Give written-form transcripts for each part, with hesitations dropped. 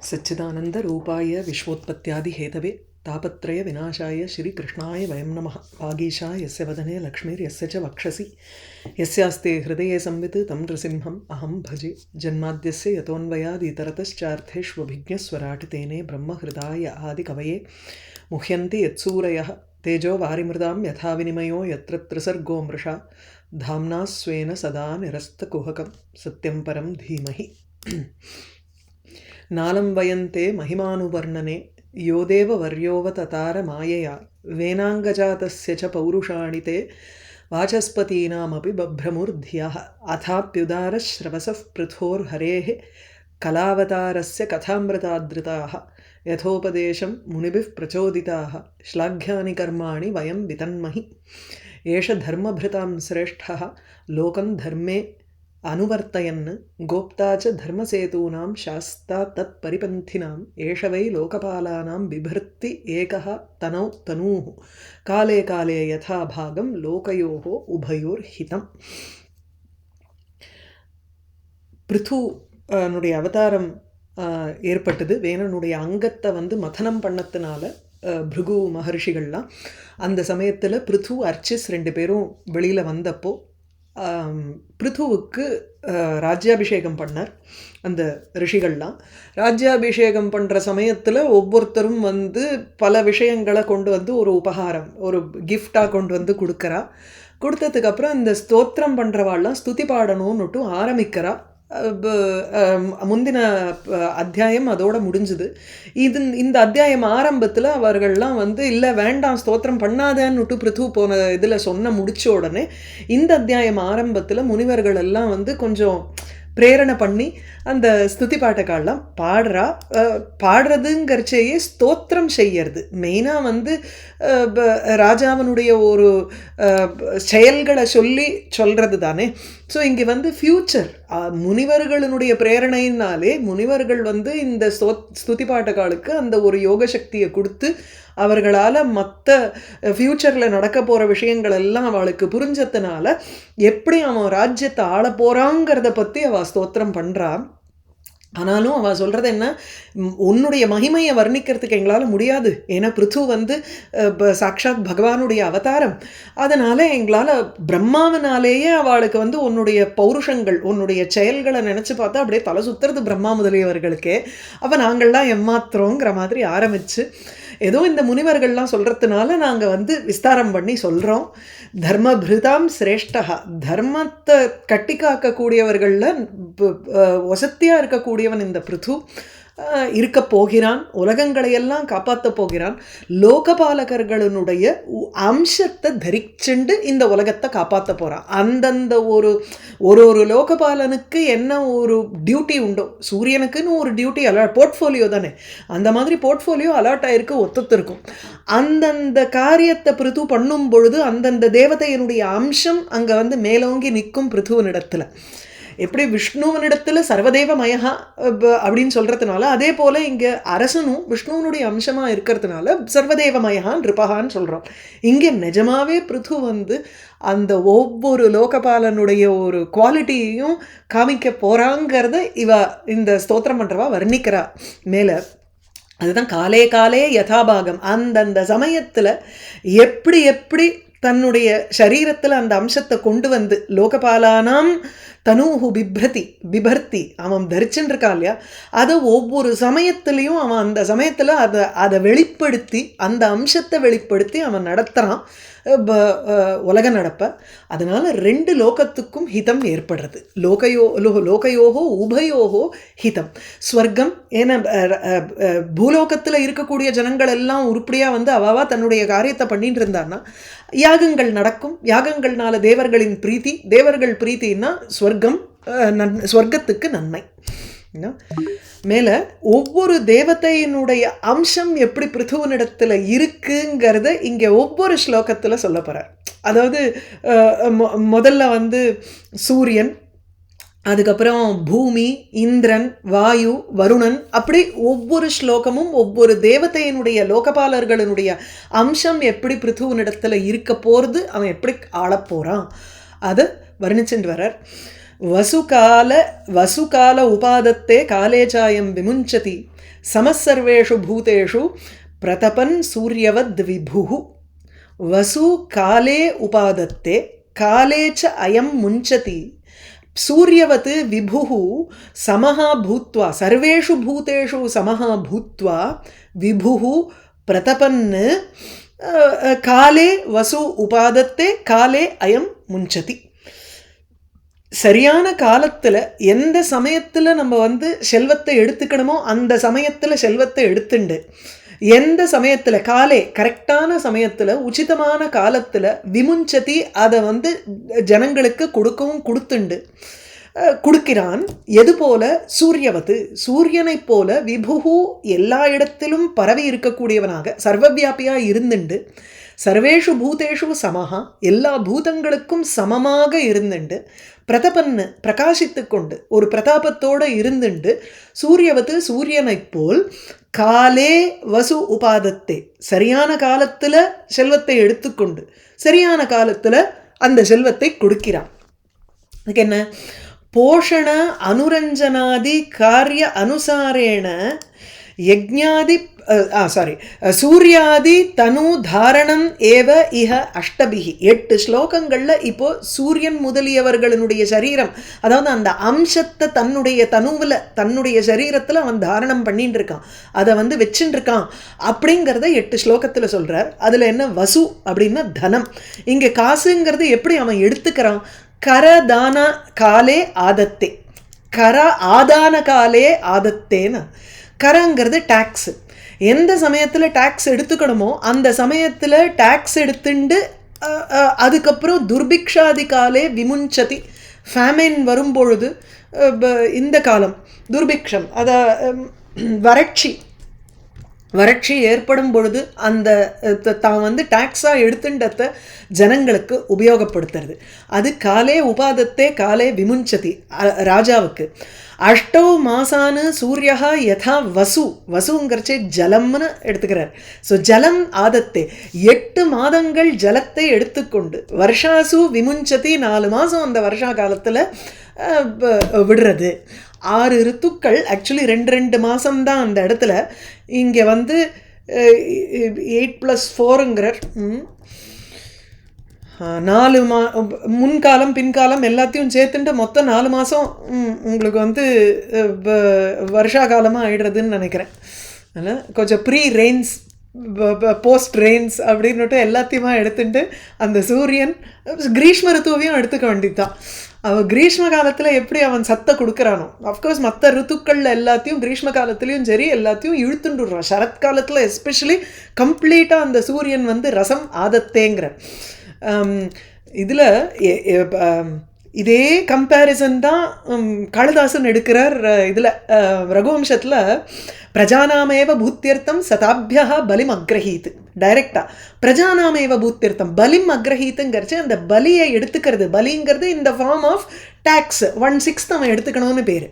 सच्चिदानंद रूपाय विश्वोत्पत्त्यादि Hathaway तापत्रय विनाशाय श्री कृष्णाय वयं नमः। वागीशा यस्य वदने लक्ष्मीर्यस्य च वक्षसि यस्यास्ते हृदये संवित् तं नृसिंहम् अहं भजे। जन्माद्यस्य यतोऽन्वयादितरतश्चार्थेष्वभिज्ञस्वराट् तेने ब्रह्महृदाय आदिकवये मुह्यन्ति यत्सूरयः तेजो वारिमृदां यथा विनिमयो यत्र त्रिसर्गो मृषा धाम्ना स्वेन सदा निरस्तकुहकं सत्यं परं धीमहि। नालं वयन्ते महिमानुवर्णने यो देववर्योऽवततार मायया वेनाङ्गजातस्य च पौरुषाणि ते वाचस्पतीनामपि बभ्रमुर्धियः। अथाप्युदारश्रवसः पृथोर्हरेः कलावतारस्य कथामृतादृताः यथोपदेशं मुनिभिः प्रचोदिताः श्लाघ्यानि कर्माणि वयं वितन्महि। एष धर्मभृतां श्रेष्ठः लोकं धर्मे अनुवर्तयन् गोप्ता च धर्मसेतूनां शास्ता तत्परिपन्थिनाम् एष वै लोकपालानां बिभर्ति एकः तनौ तनूः काले काले यथा भागं लोकयोः उभयोर्हितम्। பிருத்து னுடைய அவதாரம் ஏற்பட்டது. வேணனுடைய அங்கத்தை வந்து மதனம் பண்ணத்தினால பிருகு மகர்ஷிகள்லாம் அந்த சமயத்தில் பிருத்து அர்ச்சிஸ் ரெண்டு பேரும் வெளியில் வந்தப்போ பிருத்துவுக்கு ராஜ்யாபிஷேகம் பண்ணார். அந்த ரிஷிகள்லாம் ராஜ்யாபிஷேகம் பண்ணுற சமயத்தில் ஒவ்வொருத்தரும் வந்து பல விஷயங்களை கொண்டு வந்து ஒரு உபகாரம் ஒரு கிஃப்டாக கொண்டு வந்து கொடுக்குறா. கொடுத்ததுக்கப்புறம் இந்த ஸ்தோத்திரம் பண்ணுறவாள்லாம் ஸ்துதி பாடணும்னுட்டு ஆரம்பிக்கிறா. முந்தின அத்தியாயம் அதோட முடிஞ்சுது. இந்த அத்தியாயம் ஆரம்பத்தில் அவர்கள்லாம் வந்து இல்லை வேண்டாம் ஸ்தோத்திரம் பண்ணாதன்னுட்டு பிருத்து போன இதில் சொன்ன முடிச்ச உடனே இந்த அத்தியாயம் ஆரம்பத்தில் முனிவர்கள் எல்லாம் வந்து கொஞ்சம் பிரேரணை பண்ணி அந்த ஸ்துதி பாட்டக்காலெலாம் பாடுறா. பாடுறதுங்கிறச்சேயே ஸ்தோத்திரம் செய்யறது மெயினாக வந்து ராஜாவனுடைய ஒரு செயல்களை சொல்கிறது தானே. ஸோ இங்கே வந்து ஃப்யூச்சர் முனிவர்களுடைய பிரேரணையினாலே முனிவர்கள் வந்து இந்த ஸ்துதி பாட்டக்காலுக்கு அந்த ஒரு யோக சக்தியை கொடுத்து அவர்களால் மற்ற ஃப்யூச்சரில் நடக்க போகிற விஷயங்கள் எல்லாம் அவளுக்கு புரிஞ்சதுனால எப்படி அவன் ராஜ்யத்தை ஆள போகிறாங்கிறத பற்றி அவள் ஸ்தோத்திரம் பண்ணுறான். ஆனாலும் அவள் சொல்கிறது என்ன, உன்னுடைய மகிமையை வர்ணிக்கிறதுக்கு எங்களால் முடியாது. ஏன்னா பிருத்து வந்து சாக்ஷாத் பகவானுடைய அவதாரம். அதனால் எங்களால் பிரம்மாவினாலேயே அவளுக்கு வந்து உன்னுடைய பௌருஷங்கள் உன்னுடைய செயல்களை நினச்சி பார்த்தா அப்படியே தலை சுற்றுறது பிரம்மா முதலியவர்களுக்கே. அப்போ நாங்கள்லாம் எம்மாத்திரங்கிற மாதிரி ஆரம்பித்து ஏதோ இந்த முனிவர்கள்லாம் சொல்கிறதுனால நாங்கள் வந்து விஸ்தாரம் பண்ணி சொல்கிறோம். தர்மபிருதாம் சிரேஷ்டா, தர்மத்தை கட்டி காக்கக்கூடியவர்களில் வசத்தியாக இருக்கக்கூடியவன் இந்த பிருத்து இருக்க போகிறான். உலகங்களையெல்லாம் காப்பாற்ற போகிறான். லோகபாலகர்களுடைய அம்சத்தை தரிச்சுண்டு இந்த உலகத்தை காப்பாற்ற போகிறான். அந்தந்த ஒரு லோகபாலனுக்கு என்ன ஒரு டியூட்டி உண்டோ, சூரியனுக்குன்னு ஒரு டியூட்டி அலாட் போர்ட்ஃபோலியோ தானே, அந்த மாதிரி போர்ட்ஃபோலியோ அலாட் ஆகிருக்கு ஒத்துத்திருக்கும். அந்தந்த காரியத்தை பிருத்து பண்ணும் பொழுது அந்தந்த தேவதையினுடைய அம்சம் அங்கே வந்து மேலோங்கி நிற்கும். பிருத்துவனிடத்தில் எப்படி விஷ்ணுவனிடத்தில் சர்வதேவ மயகா அப்படின்னு சொல்கிறதுனால அதே போல் இங்கே அரசனும் விஷ்ணுவனுடைய அம்சமாக இருக்கிறதுனால சர்வதேவ மயகான் ரிபகான்னு சொல்கிறோம். இங்கே நிஜமாகவே பிருத்து வந்து அந்த ஒவ்வொரு லோகபாலனுடைய ஒரு குவாலிட்டியையும் காமிக்க போகிறாங்கிறத இந்த ஸ்தோத்திரம் பண்ணுறவா வர்ணிக்கிறா மேலே. அதுதான் காலே காலே யதாபாகம், அந்தந்த சமயத்தில் எப்படி எப்படி தன்னுடைய சரீரத்தில் அந்த அம்சத்தை கொண்டு வந்து லோகபாலானாம் தனூஹு பிபர்த்தி அவன் தரிச்சுருக்கா இல்லையா, அதை ஒவ்வொரு சமயத்துலேயும் அவன் அந்த சமயத்தில் அதை வெளிப்படுத்தி அந்த அம்சத்தை வெளிப்படுத்தி அவன் நடத்துகிறான் உலக நடப்ப. அதனால் ரெண்டு லோகத்துக்கும் ஹிதம் ஏற்படுறது. லோகையோகோ உபயோகோ ஹிதம். ஸ்வர்க்கம் ஏன்னா பூலோகத்தில் இருக்கக்கூடிய ஜனங்கள் எல்லாம் உருப்படியாக வந்து அவாவா தன்னுடைய காரியத்தை பண்ணிட்டு இருந்தான்னா யாகங்கள் நடக்கும். யாகங்கள்னால தேவர்களின் பிரீத்தி, தேவர்கள் பிரீத்தின்னா ஸ்வர்க்கத்துக்கு நன்மை. மேலே ஒவ்வொரு தேவதையினுடைய அம்சம் எப்படி பிருத்துவனிடத்தில் இருக்குங்கிறத இங்கே ஒவ்வொரு ஸ்லோகத்தில் சொல்ல போகிறார். அதாவது முதல்ல வந்து சூரியன், அதுக்கப்புறம் பூமி, இந்திரன், வாயு, வருணன், அப்படி ஒவ்வொரு ஸ்லோகமும் ஒவ்வொரு தேவதையினுடைய லோகபாலர்களுடைய அம்சம் எப்படி பிருத்துவனிடத்தில் இருக்க போகிறது, அவன் எப்படி ஆளப்போகிறான் அதை வர்ணிச்சுட்டு வரார். वसुकाल उपादत्ते काले चायं विमुञ्चति சமசர்வேஷு பூதேஷு பிரதபன் சூரியவத் விபுஹு வசு காலே உபாதத்தே காலே ச அயம் முஞ்சதி சூரியவத் விபுஹு சமஹா பூத்வா சர்வேஷு பூதேஷு சமஹா பூத்வா விபுஹு பிரதபன் காலே வசு உபாதத்தே காலே அயம் முஞ்சதி. சரியான காலத்தில் எந்த சமயத்தில் நம்ம வந்து செல்வத்தை எடுத்துக்கணுமோ அந்த சமயத்தில் செல்வத்தை எடுத்துண்டு, எந்த சமயத்தில் காலே கரெக்டான சமயத்தில் உச்சிதமான காலத்தில் விமுஞ்சதி அதை வந்து ஜனங்களுக்கு கொடுக்கவும் கொடுத்துண்டு கொடுக்கிறான். எது போல சூரியவத்து சூரியனை போல விபுகு எல்லா இடத்திலும் பரவி இருக்கக்கூடியவனாக சர்வவியாபியாக இருந்துண்டு சர்வேஷு பூதேஷு சமஹா எல்லா பூதங்களுக்கும் சமமாக இருந்துண்டு பிரதபன்னு பிரகாசித்து கொண்டு ஒரு பிரதாபத்தோடு இருந்துண்டு சூரியவத்து சூரியனைப் போல் காலே வசு உபாதத்தே சரியான காலத்தில் செல்வத்தை எடுத்துக்கொண்டு சரியான காலத்தில் அந்த செல்வத்தை கொடுக்கிறான். அதுக்கு என்ன போஷண அனுரஞ்சனாதி காரிய அனுசாரேண யஜ்ஞாதி சூர்யாதி தனு தாரணம் ஏவ இஹ அஷ்டபிகி 8 ஸ்லோகங்களில் இப்போ சூரியன் முதலியவர்களுடைய சரீரம் அதாவது அந்த அம்சத்தை தன்னுடைய தனுவில் தன்னுடைய சரீரத்தில் அவன் தாரணம் பண்ணிட்டு இருக்கான், அதை வந்து வச்சுட்டு இருக்கான் அப்படிங்கிறத 8 ஸ்லோகத்தில் சொல்கிறார். அதில் என்ன வசு அப்படின்னா தனம். இங்கே காசுங்கிறது எப்படி அவன் எடுத்துக்கிறான், கரதான காலே ஆதத்தே கர ஆதான காலே ஆதத்தேன்னு. கரங்கிறது டேக்ஸு, எந்த சமயத்தில் டேக்ஸ் எடுத்துக்கணுமோ அந்த சமயத்தில் டேக்ஸ் எடுத்துண்டு அதுக்கப்புறம் துர்பிக்ஷாதி காலே விமுஞ்சதி ஃபேமின் வரும்பொழுது இந்த காலம் துர்பிக்ஷம் அதை வறட்சி ஏற்படும் பொழுது அந்த தான் வந்து டாக்ஸாக எடுத்துண்டத்தை ஜனங்களுக்கு உபயோகப்படுத்துறது. அது காலே உபாதத்தே காலே விமுஞ்சதி ராஜாவுக்கு. அஷ்டௌ மாசானு சூரியஹா யதா வசுங்கிறச்சே ஜலம்னு எடுத்துக்கிறார். ஸோ ஜலம் ஆதத்தே 8 மாதங்கள் ஜலத்தை எடுத்துக்கொண்டு வருஷாசு விமுஞ்சதி 4 மாதம் அந்த வருஷா காலத்தில் விடுறது. 6 ரித்துக்கள் ஆக்சுவலி 2 மாதம்தான் அந்த இடத்துல. இங்கே வந்து 8+4ங்கிறார். 4 முன்காலம் பின்காலம் எல்லாத்தையும் சேர்த்துட்டு மொத்தம் 4 மாதம் உங்களுக்கு வந்து வருஷா காலமாக ஆயிடுறதுன்னு நினைக்கிறேன். அதனால் கொஞ்சம் ப்ரீ ரெயின்ஸ் போஸ்ட் ரெயின்ஸ் அப்படின்னுட்டு எல்லாத்தையுமா எடுத்துட்டு அந்த சூரியன் கிரீஷ்ம ரித்துவையும் எடுத்துக்க வேண்டியதுதான். அவன் கிரீஷ்ம காலத்தில் எப்படி அவன் சத்தை கொடுக்குறானோ அஃப்கோர்ஸ் மற்ற ரித்துக்களில் எல்லாத்தையும் கிரீஷ்ம காலத்துலேயும் சரி எல்லாத்தையும் இழுத்துண்டுடுறான். சரத்காலத்தில் எஸ்பெஷலி கம்ப்ளீட்டாக அந்த சூரியன் வந்து ரசம் ஆதத்தேங்கிற இதில் இதே கம்பேரிசன் தான் காளிதாசன் எடுக்கிறார். இதில் ரகுவம்சத்தில் பிரஜானாமேவ பூத்தியர்த்தம் சதாபியா பலிம் அக்ரஹீத் டைரெக்டாக பிரஜானாமேவ பூத்தியர்த்தம் பலிம் அக்ரஹீத்துங்கிறச்சு அந்த பலியை எடுத்துக்கிறது. பலிங்கிறது இந்த ஃபார்ம் ஆஃப் டேக்ஸ் 1/6 அவன் எடுத்துக்கணும்னு பேர்.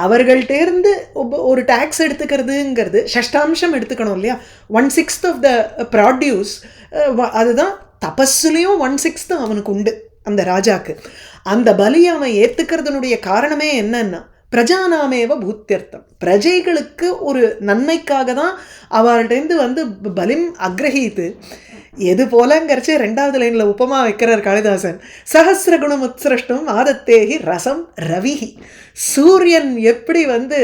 அவர்கள்டேருந்து ஒரு டேக்ஸ் எடுத்துக்கிறதுங்கிறது ஷஷ்டாம்சம் எடுத்துக்கணும் இல்லையா, 1/6 ஆஃப் த ப்ராடியூஸ். அதுதான் தபஸ்லேயும் 1/6 அவனுக்கு உண்டு அந்த ராஜாக்கு. அந்த பலியை அவன் ஏற்றுக்கிறதுனுடைய காரணமே என்னன்னா பிரஜானாமேவ பூத்தியர்த்தம் பிரஜைகளுக்கு ஒரு நன்மைக்காக தான் அவர்கிட்டேருந்து வந்து பலிம் அக்ரஹீத்து. எது போலங்கிறச்சு 2வது லைனில் உப்பமா வைக்கிறார் காளிதாசன். சஹசிரகுணம் உத்ஸ்ரஷ்டும் ஆதத்தேகி ரசம் ரவிஹி. சூரியன் எப்படி வந்து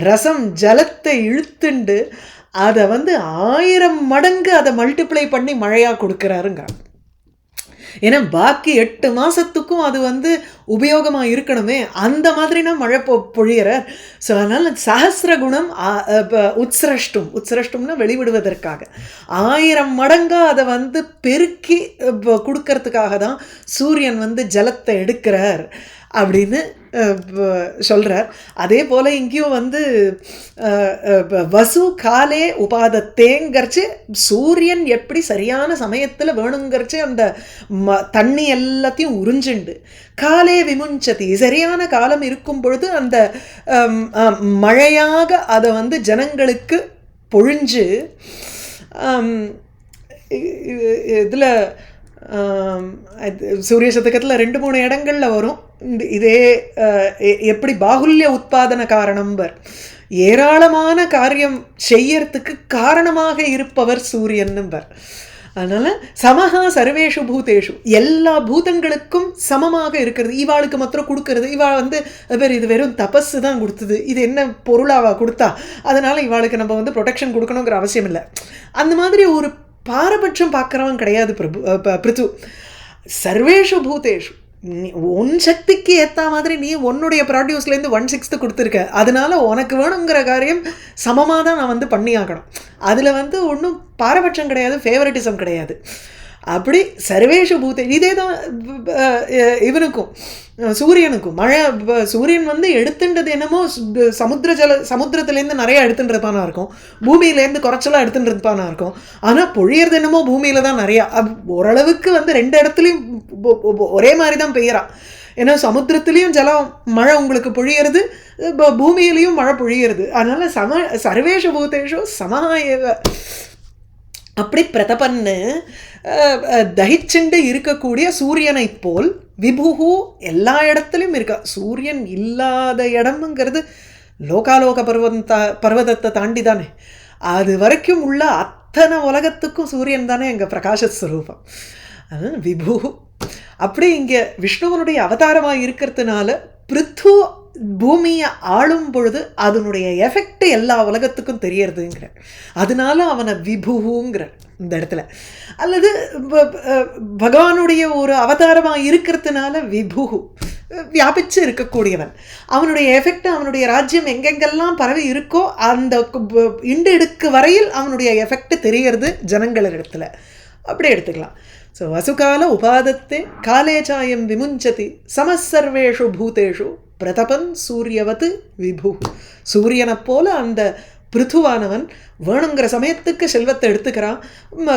ரசம் ஜலத்தை இழுத்துண்டு அதை வந்து 1000 மடங்கு அதை மல்டிப்ளை பண்ணி மழையாக கொடுக்குறாருங்க. ஏன்னா பாக்கி 8 மாதத்துக்கும் அது வந்து உபயோகமாக இருக்கணுமே, அந்த மாதிரினா மழை பொழியிறார். ஸோ அதனால் சஹசிரகுணம் உத்ஸ்ரஷ்டும்னா வெளிவிடுவதற்காக 1000 மடங்காக அதை வந்து பெருக்கி கொடுக்கறதுக்காக தான் சூரியன் வந்து ஜலத்தை எடுக்கிறார் அப்படின்னு சொல்கிறார். அதே போல் இங்கேயும் வந்து வசு காலே உபாதத்தேங்கிறச்சு சூரியன் எப்படி சரியான சமயத்தில் வேணுங்கிறச்சு அந்த தண்ணி எல்லாத்தையும் உறிஞ்சுண்டு காலே விமுஞ்சதி சரியான காலம் இருக்கும் பொழுது அந்த மழையாக அதை வந்து ஜனங்களுக்கு பொழிஞ்சு இதில் சூரிய சதகத்தில் 2-3 இடங்களில் வரும். இதே எப்படி பாகுல்ய உத்பாதன காரணம்பர், ஏராளமான காரியம் செய்யறதுக்கு காரணமாக இருப்பவர் சூரியன்பர். அதனால சமஹா சர்வேஷு பூதேஷு, எல்லா பூதங்களுக்கும் சமமாக இருக்கிறது. இவாளுக்கு மாத்திரம் கொடுக்கறது, இவா வந்து இது வெறும் தபஸு தான் கொடுத்தது, இது என்ன பொருளாவா கொடுத்தா, அதனால இவாளுக்கு நம்ம வந்து ப்ரொடெக்ஷன் கொடுக்கணுங்கிற அவசியம் இல்லை. அந்த மாதிரி ஒரு பாரபட்சம் பார்க்குறவன் கிடையாது பிருத்து. சர்வேஷு பூதேஷு, உன் சக்திக்கு ஏற்ற மாதிரி நீ உன்னுடைய ப்ராடியூஸ்லேருந்து 1/6 கொடுத்துருக்க, அதனால உனக்கு வேணுங்கிற காரியம் சமமாக தான் நான் வந்து பண்ணியாகணும். அதில் வந்து ஒன்றும் பாரபட்சம் கிடையாது, ஃபேவரட்டிசம் கிடையாது. அப்படி சர்வேஷு பூதே, இதே தான் இவனுக்கும் சூரியனுக்கும். மழை சூரியன் வந்து எடுத்துன்றது என்னமோ சமுத்திரத்துலேருந்து நிறையா எடுத்துன்றதுப்பானா இருக்கும், பூமியிலேருந்து குறைச்சலாக எடுத்துன்றதுப்பானா இருக்கும். ஆனால் பொழியறது என்னமோ பூமியில் தான் நிறையா. ஓரளவுக்கு வந்து 2 இடத்துலையும் ஒரே மாதிரி தான் பெய்யறான். ஏன்னா சமுத்திரத்துலேயும் ஜலம் மழை உங்களுக்கு பொழியறது, பூமியிலையும் மழை பொழியறது. அதனால் சர்வேஷு பூதேஷு சமஹா. அப்படி பிரதபன்னு தகிச்சுண்டு இருக்கக்கூடிய சூரியனை போல் விபுகு எல்லா இடத்துலையும் இருக்கா. சூரியன் இல்லாத இடம்ங்கிறது லோகாலோக பர்வதத்தை தாண்டி தானே, அது வரைக்கும் உள்ள அத்தனை உலகத்துக்கும் சூரியன் தானே எங்கள் பிரகாசஸ்வரூபம். அது விபுகு. அப்படி இங்கே விஷ்ணுவனுடைய அவதாரமாக இருக்கிறதுனால பிருத்து பூமியை ஆளும் பொழுது அதனுடைய எஃபெக்ட் எல்லா உலகத்துக்கும் தெரியறதுங்கிற, அதனால அவனை விபுங்கிற இந்த இடத்துல. அல்லது பகவானுடைய ஒரு அவதாரமாக இருக்கிறதுனால விபுகு, வியாபிச்சு இருக்கக்கூடியவன். அவனுடைய எஃபெக்ட், அவனுடைய ராஜ்யம் எங்கெங்கெல்லாம் பரவி இருக்கோ அந்த இண்டெடுக்கு வரையில் அவனுடைய எஃபெக்ட் தெரியறது ஜனங்களிடத்துல. அப்படி எடுத்துக்கலாம். ஸோ வசுகால உபாதத்தே காலே சாயம் விமுஞ்சதி சமசர்வேஷு பூதேஷு பிரதபன் சூரியவத்து விபு. சூரியனை போல அந்த பிருத்துவானவன் வேணுங்கிற சமயத்துக்கு செல்வத்தை எடுத்துக்கிறான்,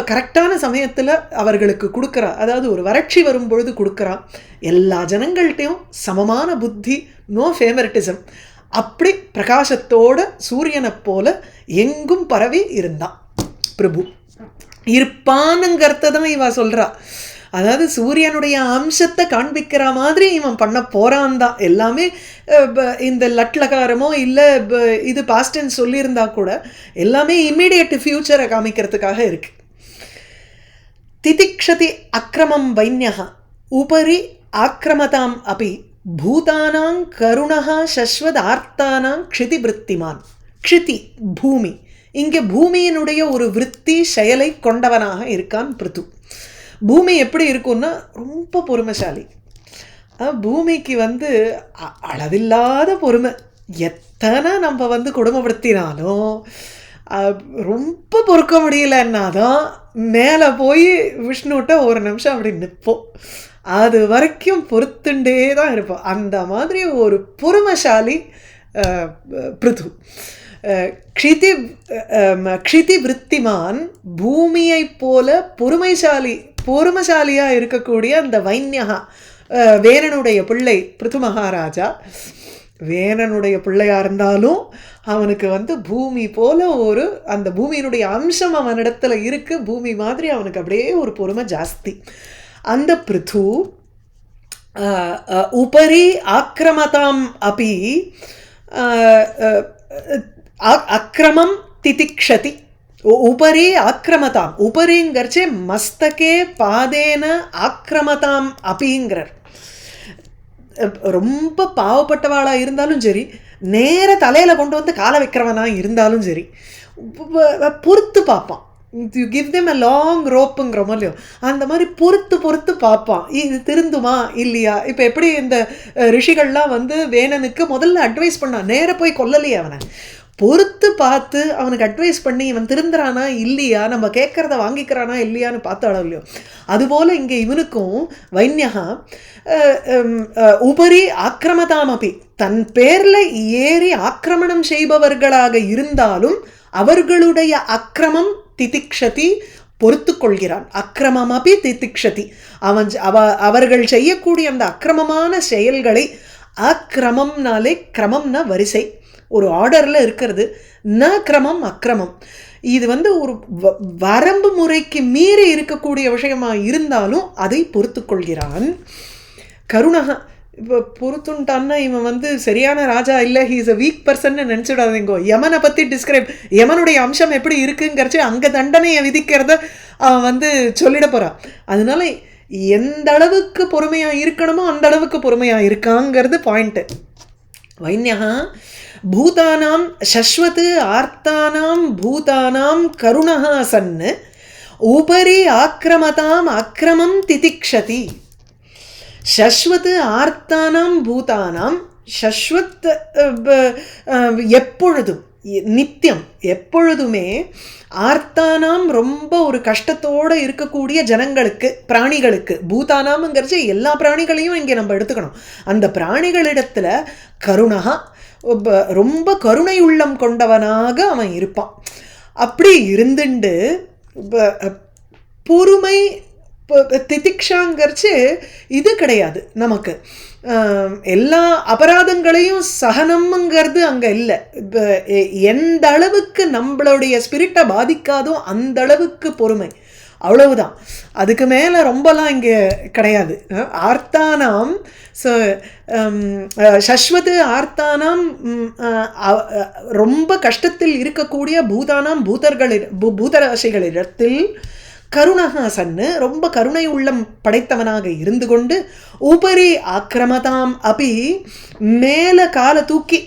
கரெக்டான சமயத்தில் அவர்களுக்கு கொடுக்குறான். அதாவது ஒரு வறட்சி வரும்பொழுது கொடுக்குறான். எல்லா ஜனங்கள்கிட்டையும் சமமான புத்தி, நோ ஃபேவரட்டிசம். அப்படி பிரகாசத்தோட சூரியனை போல எங்கும் பரவி இருந்தான் பிரபு. இருப்பானுங்கிறத தான் இவ சொல்கிறா. அதாவது சூரியனுடைய அம்சத்தை காண்பிக்கிற மாதிரி இவன் பண்ண போகிறான் தான். எல்லாமே இந்த லட்லகாரமோ இல்லை இது பாஸ்டன் சொல்லியிருந்தா கூட எல்லாமே இம்மீடியட் ஃப்யூச்சரை காமிக்கிறதுக்காக இருக்கு. திதிக்ஷதி அக்ரமம் வைன்யஹ உபரி ஆக்ரமதாம் அபி பூதானாங் கருணஹ சஸ்வத் ஆர்த்தானாங் க்ஷிதி விருத்திமான். க்ஷிதி பூமி, இங்கே பூமியினுடைய ஒரு விருத்தி செயலை கொண்டவனாக இருக்கான் பிருத்து. பூமி எப்படி இருக்கும்னா ரொம்ப பொறுமைசாலி. பூமிக்கு வந்து அளவில்லாத பொறுமை. எத்தனை நம்ம வந்து கொடுமைப்படுத்தினாலும் ரொம்ப பொறுக்க முடியலன்னா தான் மேலே போய் விஷ்ணுகிட்ட ஒரு நிமிஷம் அப்படி நிற்போம். அது வரைக்கும் பொறுத்துண்டே தான் இருப்போம். அந்த மாதிரி ஒரு பொறுமைசாலி பிருத்து. க்ஷிதி விருத்திமான், பூமியை போல பொறுமைசாலியாக இருக்கக்கூடிய அந்த வைன்யகா, வேணனுடைய பிள்ளை பிருத்து மகாராஜா. வேணனுடைய பிள்ளையாக இருந்தாலும் அவனுக்கு வந்து பூமி போல ஒரு அந்த பூமியினுடைய அம்சம் அவனிடத்துல இருக்கு. பூமி மாதிரி அவனுக்கு அப்படியே ஒரு பொறுமை ஜாஸ்தி. அந்த பிருத்து உபரி ஆக்ரமதாம் அபி அக்ரமம் திதிக்ஷதி. உபரி ஆக்ரமதாம், உபரிங்கிறச்சே மஸ்தகே பாதேன ஆக்ரமதாம் அபிங்கிறார். ரொம்ப பாவப்பட்டவாளாக இருந்தாலும் சரி, நேர தலையில் கொண்டு வந்து காலை வைக்கிறவனா இருந்தாலும் சரி, பொறுத்து பார்ப்பான். You give them a long ரோப்புங்கிறோமோ இல்லையோ, அந்த மாதிரி பொறுத்து பார்ப்பான். இது திருந்துமா இல்லையா. இப்போ எப்படி இந்த ரிஷிகள்லாம் வந்து வேணனுக்கு முதல்ல அட்வைஸ் பண்ணான், நேர போய் கொல்லலையே, அவனை பொறுத்து பார்த்து அவனுக்கு அட்வைஸ் பண்ணி இவன் திருந்துறானா இல்லையா, நம்ம கேட்குறத வாங்கிக்கிறானா இல்லையான்னு பார்த்தாலும் இல்லையோ. அதுபோல் இங்கே இவனுக்கும் வைன்யகா உபரி ஆக்கிரமதாமபி, தன் பேரில் ஏறி ஆக்கிரமணம் செய்பவர்களாக இருந்தாலும் அவர்களுடைய அக்கிரமம் திதிக்ஷதி, பொறுத்து கொள்கிறான். அக்கிரமம் அப்படி திதிக்ஷதி, அவர்கள் செய்யக்கூடிய அந்த அக்கிரமமான செயல்களை, அக்கிரமம்னாலே கிரமம்னா வரிசை, ஒரு ஆர்டரில் இருக்கிறது. ந கிரமம் அக்கிரமம், இது வந்து ஒரு வரம்பு முறைக்கு மீறி இருக்கக்கூடிய விஷயமாக இருந்தாலும் அதை பொறுத்து கொள்கிறான். கருணகா, இப்போ பொறுத்துட்டான்னா இவன் வந்து சரியான ராஜா இல்லை, ஹீஸ் அ வீக் பர்சன் நினச்சிடாதீங்கோ. யமனை பற்றி டிஸ்கிரைப், யமனுடைய அம்சம் எப்படி இருக்குங்கிறச்சு அங்கே தண்டனையை விதிக்கிறத அவன் வந்து சொல்லிட போகிறான். அதனால எந்த அளவுக்கு பொறுமையாக இருக்கணுமோ அந்த அளவுக்கு பொறுமையாக இருக்காங்கிறது பாயிண்ட்டு. வைன்யா பூதானாம் சஸ்வத் ஆர்த்தானாம் பூதானாம் கருணா சன்னு உபரி ஆக்ரமதாம் அக்ரமம் திதிக்ஷதி. சஸ்வத் ஆர்த்தானாம் பூதானாம், சஸ்வத் எப்பொழுதும் நித்தியம் எப்பொழுதுமே, ஆர்த்தானாம் ரொம்ப ஒரு கஷ்டத்தோடு இருக்கக்கூடிய ஜனங்களுக்கு பிராணிகளுக்கு, பூதானாம்ங்கிறச்சு எல்லா பிராணிகளையும் இங்கே நம்ம எடுத்துக்கணும். அந்த பிராணிகளிடத்தில் கருணா ரொம்ப கருணை உள்ளம் கொண்டவனாக அவன் இருப்பான். அப்படி இருந்துண்டு பொறுமை திதிக்ஷாங்கிறச்சு இது கிடையாது நமக்கு. எல்லா அபராதங்களையும் சகனம்ங்கிறது அங்கே இல்லை. இப்போ எந்த அளவுக்கு நம்மளுடைய ஸ்பிரிட்டை பாதிக்காதோ அந்த அளவுக்கு பொறுமை, அவ்வளவுதான். அதுக்கு மேலே ரொம்பலாம் இங்கே கிடையாது. ஆர்த்தானாம் சஸ்வத் ஆர்த்தானாம் ரொம்ப கஷ்டத்தில் இருக்கக்கூடிய பூதானாம் பூதராசிகளிடத்தில் கருணா சன்னு ரொம்ப கருணை உள்ளம் படைத்தவனாக இருந்து கொண்டு உபரி ஆக்கிரமதாம் அபி மேல கால தூக்கி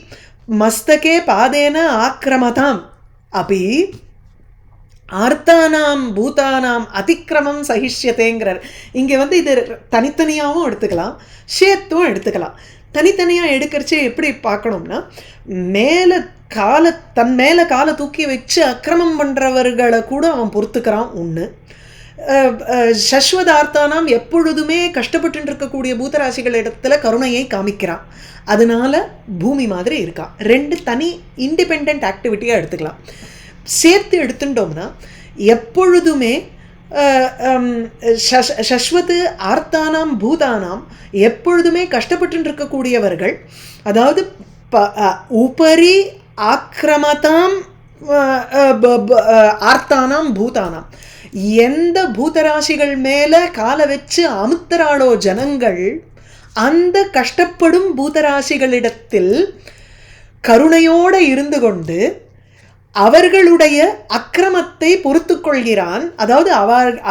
மஸ்தகே பாதேன ஆக்கிரமதாம் அபி ஆர்த்தானாம் பூதானாம் அதிக்கிரமம் சகிஷ்யத்தேங்கிறார். இங்கே வந்து இது தனித்தனியாகவும் எடுத்துக்கலாம், சேர்த்தும் எடுத்துக்கலாம். தனித்தனியாக எடுக்கிறச்சே எப்படி பார்க்கணும்னா, மேலே தன் மேலே காலை தூக்கி வச்சு அக்கிரமம் பண்ணுறவர்களை கூட அவன் பொறுத்துக்கிறான் ஒன்று. சஸ்வதார்த்தானாம் எப்பொழுதுமே கஷ்டப்பட்டு இருக்கக்கூடிய பூதராசிகள் இடத்துல கருணையை காமிக்கிறான். அதனால பூமி மாதிரி இருக்கான். ரெண்டு தனி இண்டிபெண்ட் ஆக்டிவிட்டியாக எடுத்துக்கலாம். சேர்த்து எடுத்துட்டோம்னா எப்பொழுதுமே சஸ்வத் ஆர்த்தானாம் பூதானாம் எப்பொழுதுமே கஷ்டப்பட்டு இருக்கக்கூடியவர்கள், அதாவது உபரி ஆக்கிரமதாம் ஆர்த்தானாம் பூதானாம், எந்த பூதராசிகள் மேலே காலை வச்சு அமுத்தராளோ ஜனங்கள் அந்த கஷ்டப்படும் பூதராசிகளிடத்தில் கருணையோடு இருந்து கொண்டு அவர்களுடைய அக்கிரமத்தை பொறுத்து கொள்கிறான். அதாவது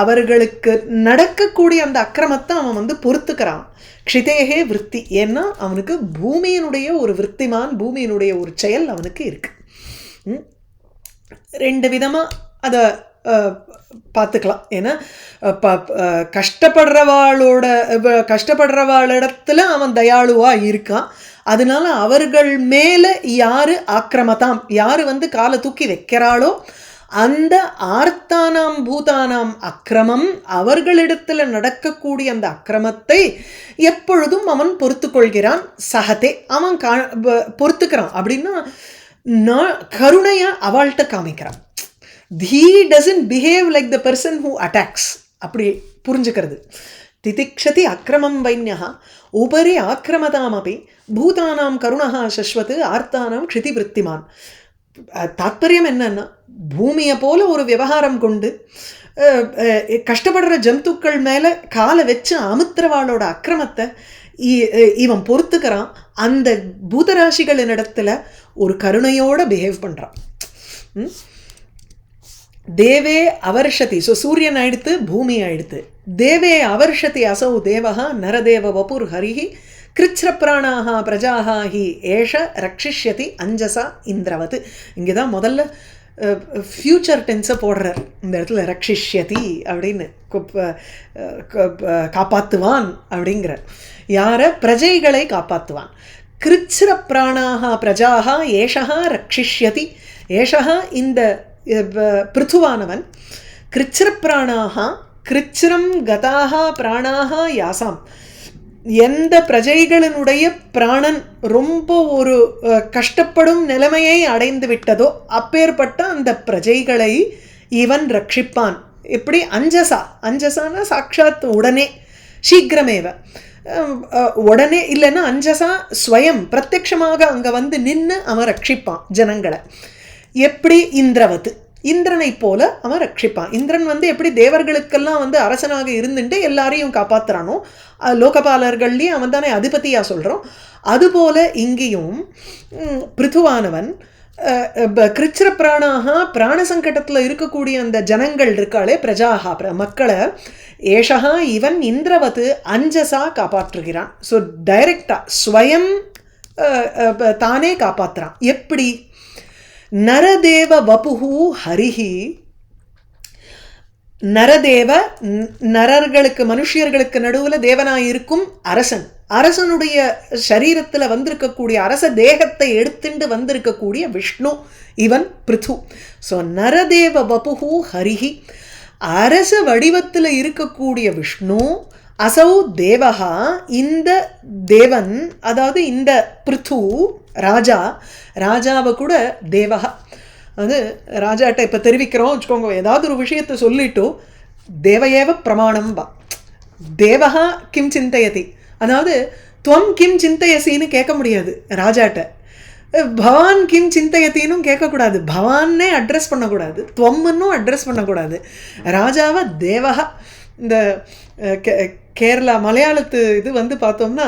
அவர்களுக்கு நடக்கக்கூடிய அந்த அக்கிரமத்தை அவன் வந்து பொறுத்துக்கிறான். க்ஷிதேகே விற்பி, ஏன்னா அவனுக்கு பூமியினுடைய ஒரு விற்த்திமான், பூமியினுடைய ஒரு செயல் அவனுக்கு இருக்கு. ரெண்டு விதமாக அதை பார்த்துக்கலாம். ஏன்னா கஷ்டப்படுறவாளிடத்துல அவன் தயாளுவாக இருக்கான். அதனால அவர்கள் மேலே யார் ஆக்கிரமதாம், யார் வந்து காலை தூக்கி வைக்கிறாளோ அந்த ஆர்த்தானாம் பூதானாம் அக்கிரமம், அவர்களிடத்தில் நடக்கக்கூடிய அந்த அக்கிரமத்தை எப்பொழுதும் அவன் பொறுத்து கொள்கிறான். சகதே, அவன் பொறுத்துக்கிறான். அப்படின்னா கருணையை அவள்கிட்ட காமிக்கிறான். he doesn't behave like the person who attacks, அப்படி புரிஞ்சுக்கிறது. திதிக்ஷதி அக்கிரமம் வைன்யா உபரி ஆக்கிரமதாமபி பூதானாம் கருணா சஸ்வத் ஆர்த்தானாம் க்ஷிதி விற்த்திமான். தாத்பரியம் என்னன்னா, பூமியை போல ஒரு விவகாரம் கொண்டு கஷ்டப்படுற ஜந்துக்கள் மேலே காலை வச்சு அமுத்திரவாளோட அக்கிரமத்தை இவன் பொறுத்துக்கிறான். அந்த பூதராசிகளின் இடத்துல ஒரு கருணையோடு பிஹேவ் பண்ணுறான். தேவே அவர்ஷதி, ஸோ சூரியன் ஆயிடுத்து, பூமி ஆயிடுத்து. தேவே அவர்ஷதி அசௌ தேவஹா நரதேவ வபுர் ஹரிஹி கிருச்ரப்ராணாக பிரஜாக ஹி ஏஷ ரக்ஷிஷ்யதி அஞ்சசா இந்திரவத். இங்கே தான் முதல்ல ஃப்யூச்சர் டென்ஸை போடுறார் இந்த இடத்துல. ரக்ஷிஷ்யதி அப்படின்னு காப்பாற்றுவான் அப்படிங்கிறார். யாரை? பிரஜைகளை காப்பாற்றுவான். கிருச்ரப்ராணாக பிரஜாக ஏஷா ரக்ஷிஷ்யதி. ஏஷா இந்த பிருத்துவானவன். கிருச்ரப்ராணாக கிருச்சிரம் கதாக பிராணாக யாசாம், எந்த பிரஜைகளினுடைய பிராணன் ரொம்ப ஒரு கஷ்டப்படும் நிலைமையை அடைந்து விட்டதோ அப்பேற்பட்ட அந்த பிரஜைகளை இவன் ரட்சிப்பான். எப்படி? அஞ்சசா, அஞ்சசான சாட்சாத் உடனே, சீக்கிரமேவ, உடனே இல்லைன்னா அஞ்சசா ஸ்வயம் பிரத்யக்ஷமாக அங்கே வந்து நின்று அவன் ரட்சிப்பான் ஜனங்களை. எப்படி? இந்திரவத், இந்திரனை போல அவன் ரட்சிப்பான். இந்திரன் வந்து எப்படி தேவர்களுக்கெல்லாம் வந்து அரசனாக இருந்துட்டு எல்லாரையும் காப்பாத்துறானோ, லோகபாலர்கள்லேயும் அவன் தானே அதிபதியாக சொல்கிறோம். அதுபோல இங்கேயும் பிருத்துவானவன் கிருச்சிர பிராணாக பிராண சங்கடத்தில் இருக்கக்கூடிய அந்த ஜனங்கள் இருக்காளே, பிரஜாகா மக்களை, ஏஷா இவன் இந்திரவத்து அஞ்சசா காப்பாற்றுகிறான். ஸோ டைரக்டா ஸ்வயம் தானே காப்பாற்றுறான். எப்படி? நரதேவ வபுஹு ஹரிஹி. நரதேவ நரர்களுக்கு மனுஷியர்களுக்கு நடுவில் தேவனாய் இருக்கும் அரசன், அரசனுடைய சரீரத்தில் வந்திருக்கக்கூடிய அரச தேகத்தை எடுத்துட்டு வந்திருக்கக்கூடிய விஷ்ணு இவன் பிருத்து. ஸோ நரதேவ வபுஹு ஹரிஹி, அரச வடிவத்தில் இருக்கக்கூடிய விஷ்ணு, அசௌ தேவஹா இந்த தேவன், அதாவது இந்த பிருத்து ராஜா, ராஜாவை கூட தேவஹா, அது ராஜாட்ட இப்போ தெரிவிக்கிறோம் வச்சுக்கோங்க, ஏதாவது ஒரு விஷயத்தை சொல்லிட்டு தேவயேவ பிரமாணம் வா, தேவஹா கிம் சிந்தையதி, அதாவது துவம் கிம் சிந்தையசின்னு கேட்க முடியாது ராஜாட்ட, பவான் கிம் சிந்தையத்தினும் கேட்கக்கூடாது, பவான்னே அட்ரஸ் பண்ணக்கூடாது, துவம்னும் அட்ரஸ் பண்ணக்கூடாது. ராஜாவை தேவஹா. இந்த கேரளா மலையாளத்து இது வந்து பார்த்தோம்னா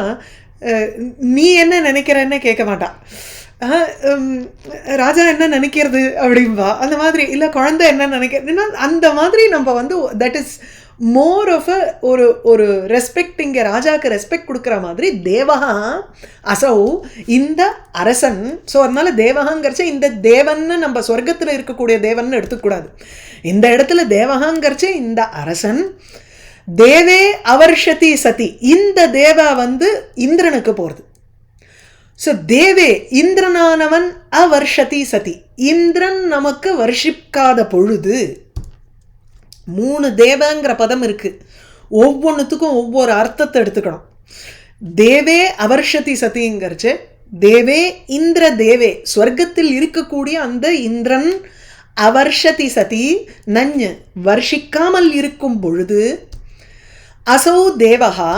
நீ என்ன நினைக்கிறன்னு கேட்க மாட்டான், ராஜா என்ன நினைக்கிறது அப்படின்பா. அந்த மாதிரி இல்லை குழந்தை என்ன நினைக்கிறதுன்னா அந்த மாதிரி நம்ம வந்து that is more of a ஒரு ரெஸ்பெக்ட். இங்கே ராஜாவுக்கு ரெஸ்பெக்ட் கொடுக்குற மாதிரி தேவஹா அசௌ இந்த அரசன். ஸோ அதனால தேவகாங்கிறச்ச இந்த தேவன்னு நம்ம சொர்க்கத்தில் இருக்கக்கூடிய தேவன்னு எடுத்துக்கூடாது. இந்த இடத்துல தேவகாங்கிறச்ச இந்த அரசன். தேவே அவர்ஷதி சதி, இந்த தேவா வந்து இந்திரனுக்கு போகிறது. ஸோ தேவே இந்திரனானவன் அவர்ஷதி சதி, இந்திரன் நமக்கு வர்ஷிக்காத பொழுது. 3 தேவங்கிற பதம் இருக்கு, ஒவ்வொன்றுத்துக்கும் ஒவ்வொரு அர்த்தத்தை எடுத்துக்கணும். தேவே அவர்ஷதி சதிங்கிறச்சு தேவே இந்திர தேவே, ஸ்வர்க்கத்தில் இருக்கக்கூடிய அந்த இந்திரன், அவர்ஷதி சதி நஞ்சு வர்ஷிக்காமல் இருக்கும் பொழுது, அசௌ தேவஹா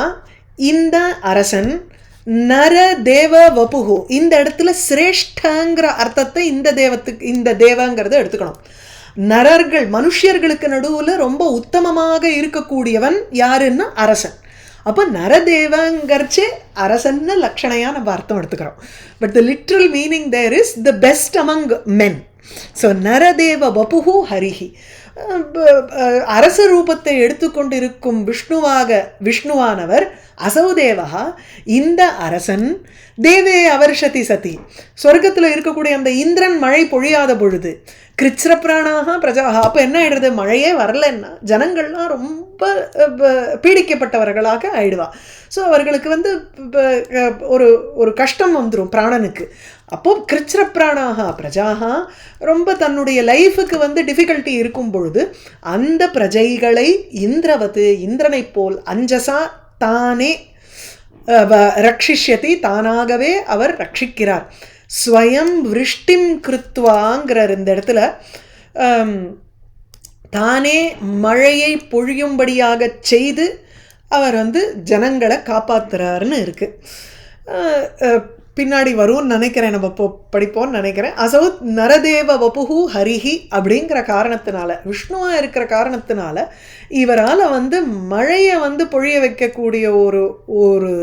இந்த அரசன், நர தேவ வபுகு இந்த இடத்துல சிரேஷ்டங்கிற அர்த்தத்தை இந்த தேவங்கிறத எடுத்துக்கணும். நரர்கள் மனுஷியர்களுக்கு நடுவில் ரொம்ப உத்தமமாக இருக்கக்கூடியவன் யாருன்னா அரசன். அப்போ நரதேவங்கர்ச்சே அரசன்னு லட்சணையா நம்ம அர்த்தம் எடுத்துக்கிறோம். But the literal meaning there is the best among men. So நரதேவ வபுகு ஹரிஹி, அரச ரூபத்தை எடுத்துக்கொண்டிருக்கும் விஷ்ணுவானவர் அசௌதேவா இந்த அரசன். தேவே அவர்ஷதி சதி, சொர்க்கத்தில் இருக்கக்கூடிய அந்த இந்திரன் மழை பொழியாத பொழுது, கிருச்சிரப்பிராணாக பிரஜாக, அப்போ என்ன ஆயிடுறது, மழையே வரலன்னா ஜனங்கள்லாம் ரொம்ப பீடிக்கப்பட்டவர்களாக ஆயிடுவா. ஸோ அவர்களுக்கு வந்து ஒரு கஷ்டம் வந்துடும் பிராணனுக்கு. அப்போது கிருச்சிரப்பிராணாக பிரஜாக ரொம்ப தன்னுடைய லைஃபுக்கு வந்து டிஃபிகல்ட்டி இருக்கும் பொழுது அந்த பிரஜைகளை இந்திரவத்து இந்திரனை போல் அஞ்சசா தானே ரக்ஷிஷ்யதி, தானாகவே அவர் ரட்சிக்கிறார். ஸ்வயம் விருஷ்டிம் கிருத்வாங்கிறார் இந்த இடத்துல. தானே மழையை பொழியும்படியாக செய்து அவர் வந்து ஜனங்களை காப்பாற்றுறாருன்னு இருக்கு. பின்னாடி வரும்னு நினைக்கிறேன், நம்ம படிப்போம்னு நினைக்கிறேன். அசௌ நரதேவ வபுகு ஹரிஹி அப்படிங்கிற காரணத்தினால, விஷ்ணுவாக இருக்கிற காரணத்தினால இவரால் வந்து மழையை வந்து பொழிய வைக்கக்கூடிய ஒரு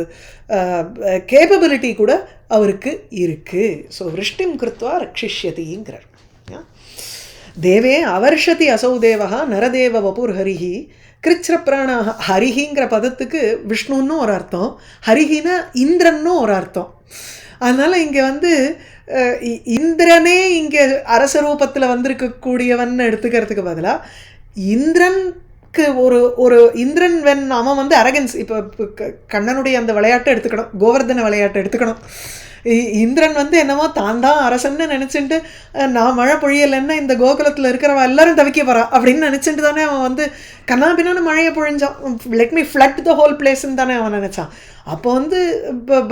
கேப்பபிலிட்டி கூட அவருக்கு இருக்கு. ஸோ விருஷ்டிம் கிருத்வா ரக்ஷிஷ்யதிங்கிறார். தேவே அவர்ஷதி அசௌ தேவா நரதேவ வபுர் ஹரிஹி கிருச்சிரப்பிராணாக. ஹரிஹிங்கிற பதத்துக்கு விஷ்ணுன்னு ஒரு அர்த்தம், ஹரிஹின்னா இந்திரன்னு ஒரு அர்த்தம். அதனால் இங்கே வந்து இந்திரனே இங்கே அரச ரூபத்தில் வந்திருக்கக்கூடியவன் எடுத்துக்கிறதுக்கு பதிலாக இந்திரனுக்கு ஒரு இந்திரன் அவன் வந்து அரகன்ஸ். இப்போ கண்ணனுடைய அந்த விளையாட்டை எடுத்துக்கணும், கோவர்தன விளையாட்டை எடுத்துக்கணும். இந்திரன் வந்து என்னமோ தான் அரசன்னு நினச்சிட்டு நான் மழை பொழியலைன்னா இந்த கோகுலத்தில் இருக்கிறவன் எல்லாரும் தவிக்க போகிறா அப்படின்னு நினச்சிட்டு தானே அவன் வந்து கண்ணாபின்னான்னு மழையை பொழிஞ்சான். Let me flood the whole பிளேஸ்ன்னு தானே அவன் நினச்சான். அப்போ வந்து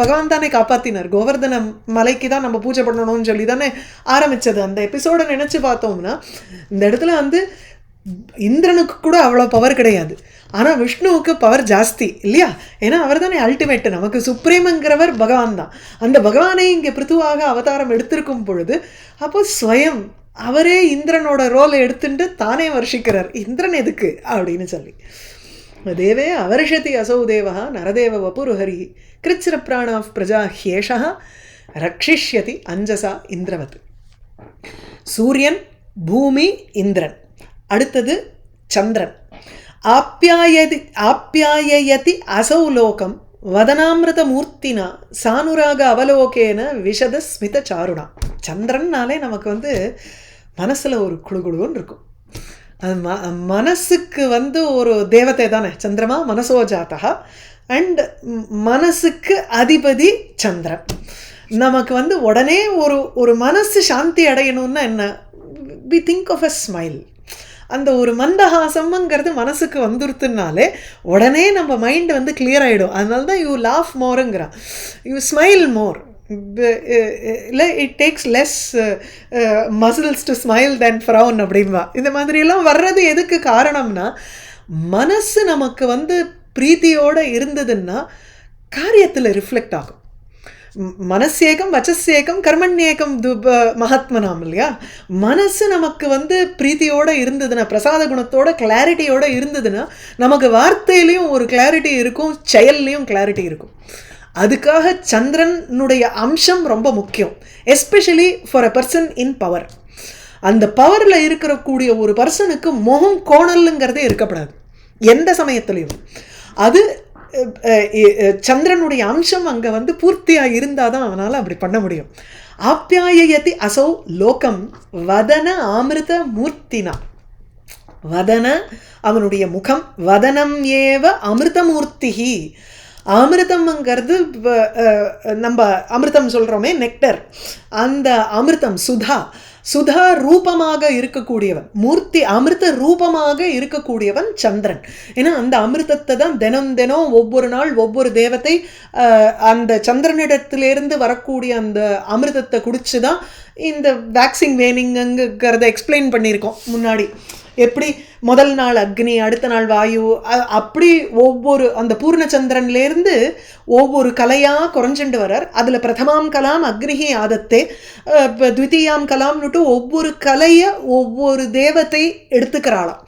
பகவான் தானே காப்பாற்றினார். கோவர்தன மலைக்கு தான் நம்ம பூஜை பண்ணணும்னு சொல்லி தானே ஆரம்பித்தது. அந்த எபிசோடை நினச்சி பார்த்தோம்னா இந்த இடத்துல வந்து இந்திரனுக்கு கூட அவ்வளோ பவர் கிடையாது, ஆனால் விஷ்ணுவுக்கு பவர் ஜாஸ்தி இல்லையா? ஏன்னா அவர் தானே அல்டிமேட், நமக்கு சுப்ரீம்ங்கிறவர் பகவான் தான். அந்த பகவானை இங்கே பிருத்துவாக அவதாரம் எடுத்திருக்கும் பொழுது அப்போ ஸ்வயம் அவரே இந்திரனோட ரோலை எடுத்துட்டு தானே வருஷிக்கிறார். இந்திரன் எதுக்கு அப்படின்னு சொல்லி. தேவே அவர்ஷதி அசௌ தேவா நரதேவ வபுருஹரி கிருச்சிர பிராணா பிரஜா ஹேஷா ரக்ஷிஷ்யதி அஞ்சசா இந்திரவத். சூரியன், பூமி, இந்திரன். அடுத்தது சந்திரன். ஆப்யாயயதி அசௌ லோகம் வதனாமிருத மூர்த்தினா சானுராக அவலோகேன விஷத ஸ்மித சாருணா. சந்திரன்னாலே நமக்கு மனசில் ஒரு குழுகுழுன்னு இருக்கும். அது மனசுக்கு ஒரு தேவதை தானே சந்திரமா, மனசோ ஜாத்தா. அண்ட் மனசுக்கு அதிபதி சந்திரன். நமக்கு உடனே ஒரு மனசு சாந்தி அடையணும்னா என்ன, we think of a smile. அந்த ஒரு மந்தஹாசம்ங்கிறது மனசுக்கு வந்துருத்துனாலே உடனே நம்ம மைண்ட் கிளியர் ஆகிடும். அதனால தான் யூ லாஃப் மோருங்கிறான், யூ ஸ்மைல் மோர். இல்லை, it takes less muscles to smile then frown அப்படின்பா. இந்த மாதிரியெல்லாம் வர்றது எதுக்கு காரணம்னா, மனசு நமக்கு பிரீத்தியோடு இருந்ததுன்னா காரியத்தில் ரிஃப்ளெக்ட் ஆகும். மனசேகம் வச்சசேகம் கர்மண்யேகம் மகாத்மனாம் இல்லையா. மனசு நமக்கு பிரீத்தியோடு இருந்ததுன்னா, பிரசாத குணத்தோட கிளாரிட்டியோடு இருந்ததுன்னா நமக்கு வார்த்தையிலையும் ஒரு கிளாரிட்டி இருக்கும், செயல்லையும் கிளாரிட்டி இருக்கும். அதுக்காக சந்திரனுடைய அம்சம் ரொம்ப முக்கியம், especially for a person in power. அந்த பவரில் இருக்கக்கூடிய ஒரு பர்சனுக்கு முகம் கோணலுங்கிறதே இருக்கப்படாது எந்த சமயத்துலையும். அது சந்திரனுடைய அம்சம் அங்கே பூர்த்தியாக இருந்தால் தான் அவனால் அப்படி பண்ண முடியும். ஆப்யாயயதி அசௌ லோகம் வதன அமிர்த மூர்த்தினா. வதன அவனுடைய முகம், வதனம் ஏவ அமிர்தமூர்த்திஹி. அமிர்தம்ங்கிறது நம்ம அமிர்தம் சொல்கிறோமே நெக்டர், அந்த அமிர்தம் சுதா, சுதா ரூபமாக இருக்கக்கூடியவன், மூர்த்தி அமிர்த ரூபமாக இருக்கக்கூடியவன் சந்திரன். ஏன்னா அந்த அமிர்தத்தை தான் தினம் தினம் ஒவ்வொரு நாள் ஒவ்வொரு தேவத்தை அந்த சந்திரனிடத்திலேருந்து வரக்கூடிய அந்த அமிர்தத்தை குடிச்சு தான் இந்த வேக்சிங் வேனிங்கிறத எக்ஸ்பிளைன் பண்ணியிருக்கோம் முன்னாடி. எப்படி முதல் நாள் அக்னி, அடுத்த நாள் வாயு, அப்படி ஒவ்வொரு அந்த பூர்ணச்சந்திரன்லேருந்து ஒவ்வொரு கலையாக குறைஞ்சுண்டு வரார். அதில் பிரதமாம் கலாம் அக்னிஹி ஆதத்தே, த்விதீயாம் கலாம்னுட்டு ஒவ்வொரு கலையை ஒவ்வொரு தேவத்தை எடுத்துக்கிறாளாம்.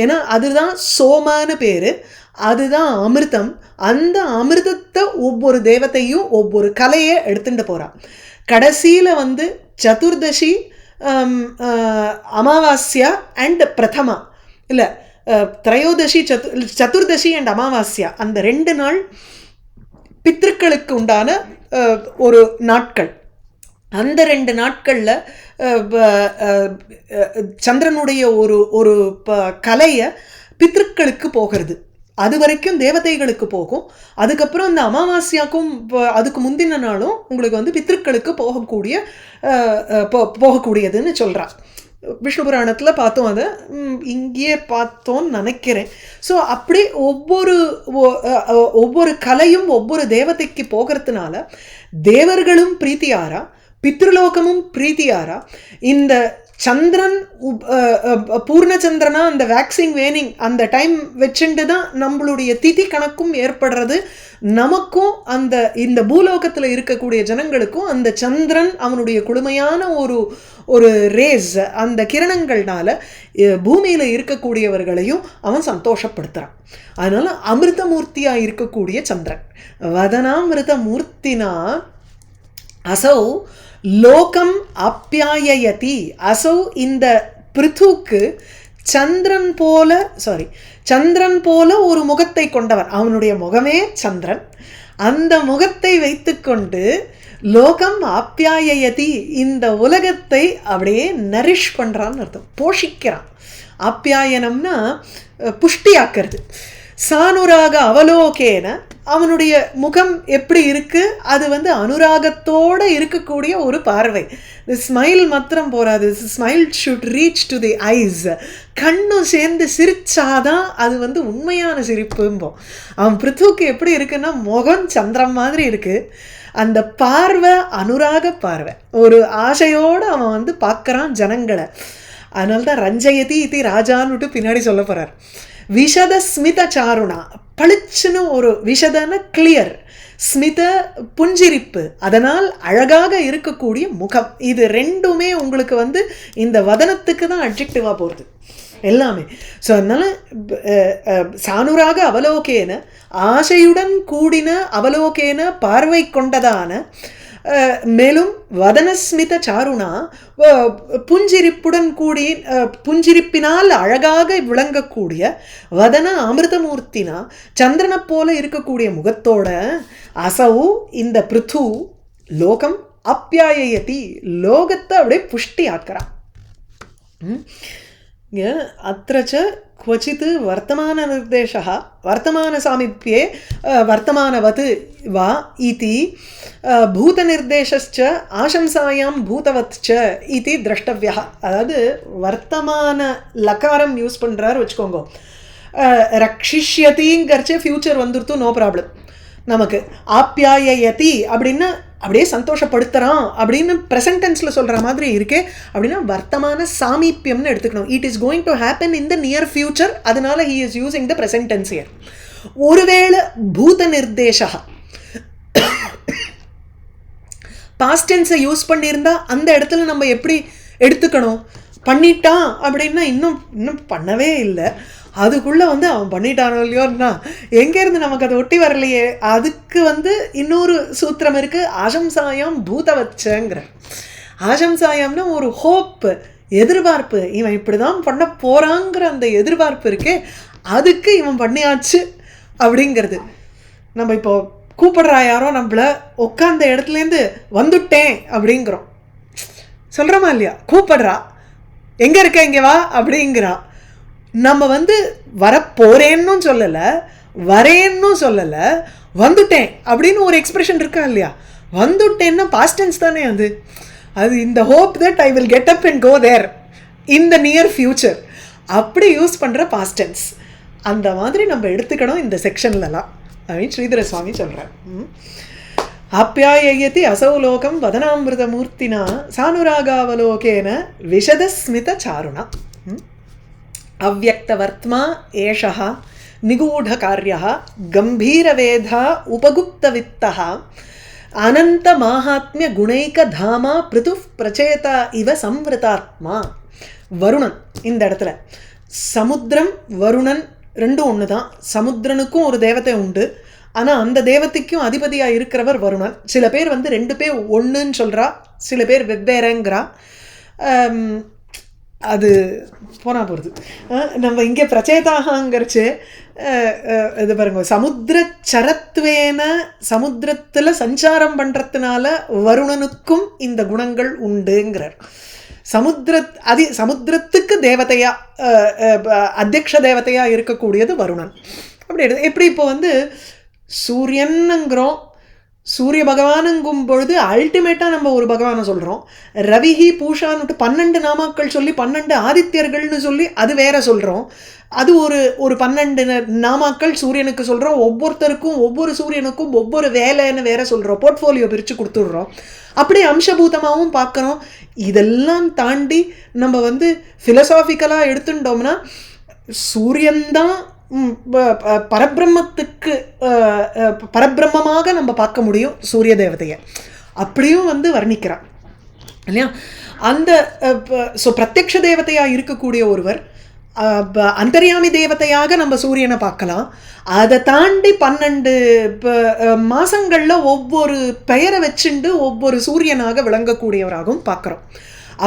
ஏன்னா அதுதான் சோமான பேர், அதுதான் அமிர்தம். அந்த அமிர்தத்தை ஒவ்வொரு தேவத்தையும் ஒவ்வொரு கலையை எடுத்துட்டு போகிறான். கடைசியில் சதுர்தசி, அமாவாஸ்யா அண்ட் பிரதமா, இல்லை திரையோதசி, சதுர்தசி அண்ட் அமாவாஸ்யா, அந்த 2 நாள் பித்ருக்களுக்கு உண்டான ஒரு நாட்கள். அந்த 2 நாட்களில் சந்திரனுடைய ஒரு கலையை பித்ருக்களுக்கு போகிறது. அது வரைக்கும் தேவதைகளுக்கு போகும். அதுக்கப்புறம் அந்த அமாவாஸ்யாக்கும் அதுக்கு முந்தின நாளும் உங்களுக்கு பித்ருக்களுக்கு போகக்கூடியதுன்னு சொல்கிறான். விஷ்ணு புராணத்தில் பார்த்தோம், அதை இங்கேயே பார்த்தோன்னு நினைக்கிறேன். ஸோ அப்படி ஒவ்வொரு கலையும் ஒவ்வொரு தேவதைக்கு போகிறதுனால தேவர்களும் பிரீத்தியாரா, பித்ருலோகமும் பிரீத்தியாரா. இந்த சந்திரன் பூர்ணச்சந்திரனா அந்த வேக்சிங் வேனிங் அந்த டைம் வச்சுட்டு தான் நம்மளுடைய திதி கணக்கும் ஏற்படுறது. நமக்கும் இந்த பூலோகத்தில் இருக்கக்கூடிய ஜனங்களுக்கும் அந்த சந்திரன் அவனுடைய குளுமையான ஒரு ரேஸ், அந்த கிரணங்கள்னால பூமியில் இருக்கக்கூடியவர்களையும் அவன் சந்தோஷப்படுத்துகிறான். அதனால அமிர்தமூர்த்தியாக இருக்கக்கூடிய சந்திரன். வதனாமிருத மூர்த்தினா அசௌ லோகம் ஆப்யாயயதி. அசௌ இந்த பிருத்துக்கு சந்திரன் போல ஒரு முகத்தை கொண்டவர். அவனுடைய முகமே சந்திரன். அந்த முகத்தை வைத்துக்கொண்டு லோகம் ஆப்யாயயதி, இந்த உலகத்தை அப்படியே நரிஷ் பண்ணுறான்னு அர்த்தம், போஷிக்கிறான். ஆப்யாயனம்னா புஷ்டியாக்கிறது. சானுராக அவலோகேன, அவனுடைய முகம் எப்படி இருக்கு, அது அனுராகத்தோடு இருக்கக்கூடிய ஒரு பார்வை. ஸ்மைல் மாத்திரம் போராது, smile should reach to the eyes. கண்ணும் சேர்ந்து சிரிச்சாதான் அது உண்மையான சிரிப்பும்போம். அவன் பிருத்துவுக்கு எப்படி இருக்குன்னா முகம் சந்திரன் மாதிரி இருக்கு. அந்த பார்வை அனுராக பார்வை, ஒரு ஆசையோடு அவன் பார்க்குறான் ஜனங்களை. அதனால தான் ரஞ்சயதி இது ராஜான்னுட்டு பின்னாடி சொல்ல போகிறார். விஷத ஸ்மித சாருணா, பளிச்சுன்னு ஒரு விஷதன கிளியர், ஸ்மித புஞ்சிரிப்பு, அதனால் அழகாக இருக்கக்கூடிய முகம். இது ரெண்டுமே உங்களுக்கு வந்து இந்த வதனத்துக்கு தான் அட்ஜெக்டிவாக போகிறது எல்லாமே. ஸோ அதனால் சானுராக அவலோகேன, ஆசையுடன் கூடின அவலோகேன பார்வை கொண்டதான, மேலும் வதனஸ்மித சாருணா புஞ்சிரிப்புடன் கூடி புஞ்சிரிப்பினால் அழகாக விளங்கக்கூடிய, வதன அமிர்தமூர்த்தினா சந்திரனை போல இருக்கக்கூடிய முகத்தோட, அசவு இந்த பிருத்து லோகம் அப்பியாயதி, லோகத்தை அப்படியே புஷ்டி ஆக்குறான். அத்திரச்ச क्वचित् वर्तमाननिर्देशः वर्तमानसामीप्ये वर्तमानवत् वा इति भूतनिर्देशश्च आशंसायां भूतवत् च इति द्रष्टव्यः. அதாவது வர்த்தமான லகாரம் யூஸ் பண்ணுறாரு வச்சுக்கோங்க. ரக்ஷிஷ்யதிங்கிறச்சே ஃப்யூச்சர் வந்துருத்து, நோ ப்ராப்ளம். நமக்கு ஆப்யாயதி அப்படின்னா அப்படியே சந்தோஷப்படுத்துகிறான் அப்படின்னு ப்ரெசன்ட் டென்ஸில் சொல்கிற மாதிரி இருக்கே அப்படின்னா வர்த்தமான சாமீப்பியம்னு எடுத்துக்கணும். It is going to happen in the near future, அதனால he is using the present tense here. ஒருவேளை பூத நிர்தேசா பாஸ்ட் டென்ஸை யூஸ் பண்ணியிருந்தா அந்த இடத்துல நம்ம எப்படி எடுத்துக்கணும்? பண்ணிட்டான் அப்படின்னா இன்னும் பண்ணவே இல்லை, அதுக்குள்ளே வந்து அவன் பண்ணிட்டானோ இல்லையோன்னா எங்கேருந்து நமக்கு அதை ஒட்டி வரலையே. அதுக்கு வந்து இன்னொரு சூத்திரம் இருக்குது, ஆசம்சாயம் பூதவச்சங்கிற. ஆசம்சாயம்னா ஒரு ஹோப், எதிர்பார்ப்பு, இவன் இப்படி தான் பண்ண போகிறாங்கிற அந்த எதிர்பார்ப்பு இருக்கே, அதுக்கு இவன் பண்ணியாச்சு அப்படிங்கிறது. நம்ம இப்போ கூப்பிடுறா யாரோ நம்மளை, உட்காந்த இடத்துலேருந்து வந்துட்டேன் அப்படிங்கிறோம், சொல்கிறோமா இல்லையா? கூப்பிடுறா, எங்கே இருக்க இங்கே வா அப்படிங்கிறா. நம்ம வந்து வரப்போறேன்னு சொல்லலை, வரேன்னு சொல்லலை, வந்துட்டேன் அப்படின்னு ஒரு எக்ஸ்பிரஷன் இருக்கா இல்லையா? வந்துட்டேன்னா பாஸ்ட் டென்ஸ் தானே அது. அது இந்த hope that I will get up and go there in the near future, அப்படி யூஸ் பண்ணுற பாஸ்ட் டென்ஸ். அந்த மாதிரி நம்ம எடுத்துக்கணும் இந்த செக்ஷன்லலாம் அப்படின்னு ஸ்ரீதர சுவாமி சொல்கிறார். ஆப்யாயயதி அசௌ லோகம் வதனாமிருதமூர்த்தினா சானுராகாவலோகேன விஷதஸ்மித சாருணா. அவ்யக்தவர்த்மா ஏஷः நிகூಢகார்யः கம்பீரவேதா உபகுப்தவித்தः அனந்தமாஹாத்மிய குணைகதாமா பிருது பிரச்சேதா இவ சம்வృతాத்மா. வருணன் இந்த இடத்துல சமுத்திரம் வருணன் ரெண்டும் ஒன்று தான். சமுத்திரனுக்கும் ஒரு தேவதை உண்டு, ஆனால் அந்த தேவதைக்கும் அதிபதியாக இருக்கிறவர் வருணன். சில பேர் வந்து ரெண்டு பேர் ஒன்றுன்னு சொல்கிறா, சில பேர் வெவ்வேறங்கிறா. அது போனால் போகிறது. நம்ம இங்கே பிரச்சேதாகங்கிறச்சு இது பாருங்க, சமுத்திரச்சரத்வேன சமுத்திரத்தில் சஞ்சாரம் பண்ணுறதுனால வருணனுக்கும் இந்த குணங்கள் உண்டுங்கிறார். சமுத்திரத்துக்கு தேவதையா அத்தியக்ஷ தேவதையா இருக்கக்கூடியது வருணன். அப்படி எப்படி இப்போ வந்து சூரியனுங்கிறோம், சூரிய பகவானுங்கும் பொழுது அல்டிமேட்டாக நம்ம ஒரு பகவானை சொல்கிறோம். ரவிஹி பூஷான்னுட்டு 12 நாமாக்கள் சொல்லி 12 ஆதித்யர்கள்னு சொல்லி அது வேற சொல்கிறோம். அது ஒரு 12 நாமாக்கள் சூரியனுக்கு சொல்கிறோம். ஒவ்வொருத்தருக்கும் ஒவ்வொரு சூரியனுக்கும் ஒவ்வொரு வேலைன்னு வேற சொல்கிறோம். போர்ட்ஃபோலியோ பிரித்து கொடுத்துடுறோம். அப்படி அம்சபூதமாகவும் பார்க்குறோம். இதெல்லாம் தாண்டி நம்ம வந்து ஃபிலசாபிக்கலாக எடுத்துட்டோம்னா சூரியன்தான் பரபிரம்மத்துக்கு பரபிரம்மமாக நம்ம பார்க்க முடியும் சூரிய தேவதையை. அப்படியும் வந்து வர்ணிக்கிறார் இல்லையா? அந்த ஸோ பிரத்யக்ஷ தேவதையாக இருக்கக்கூடிய ஒருவர் அந்தர்யாமி தேவதையாக நம்ம சூரியனை பார்க்கலாம். அதை தாண்டி 12 மாதங்களில் ஒவ்வொரு பெயரை வச்சுண்டு ஒவ்வொரு சூரியனாக விளங்கக்கூடியவராகவும் பார்க்குறோம்.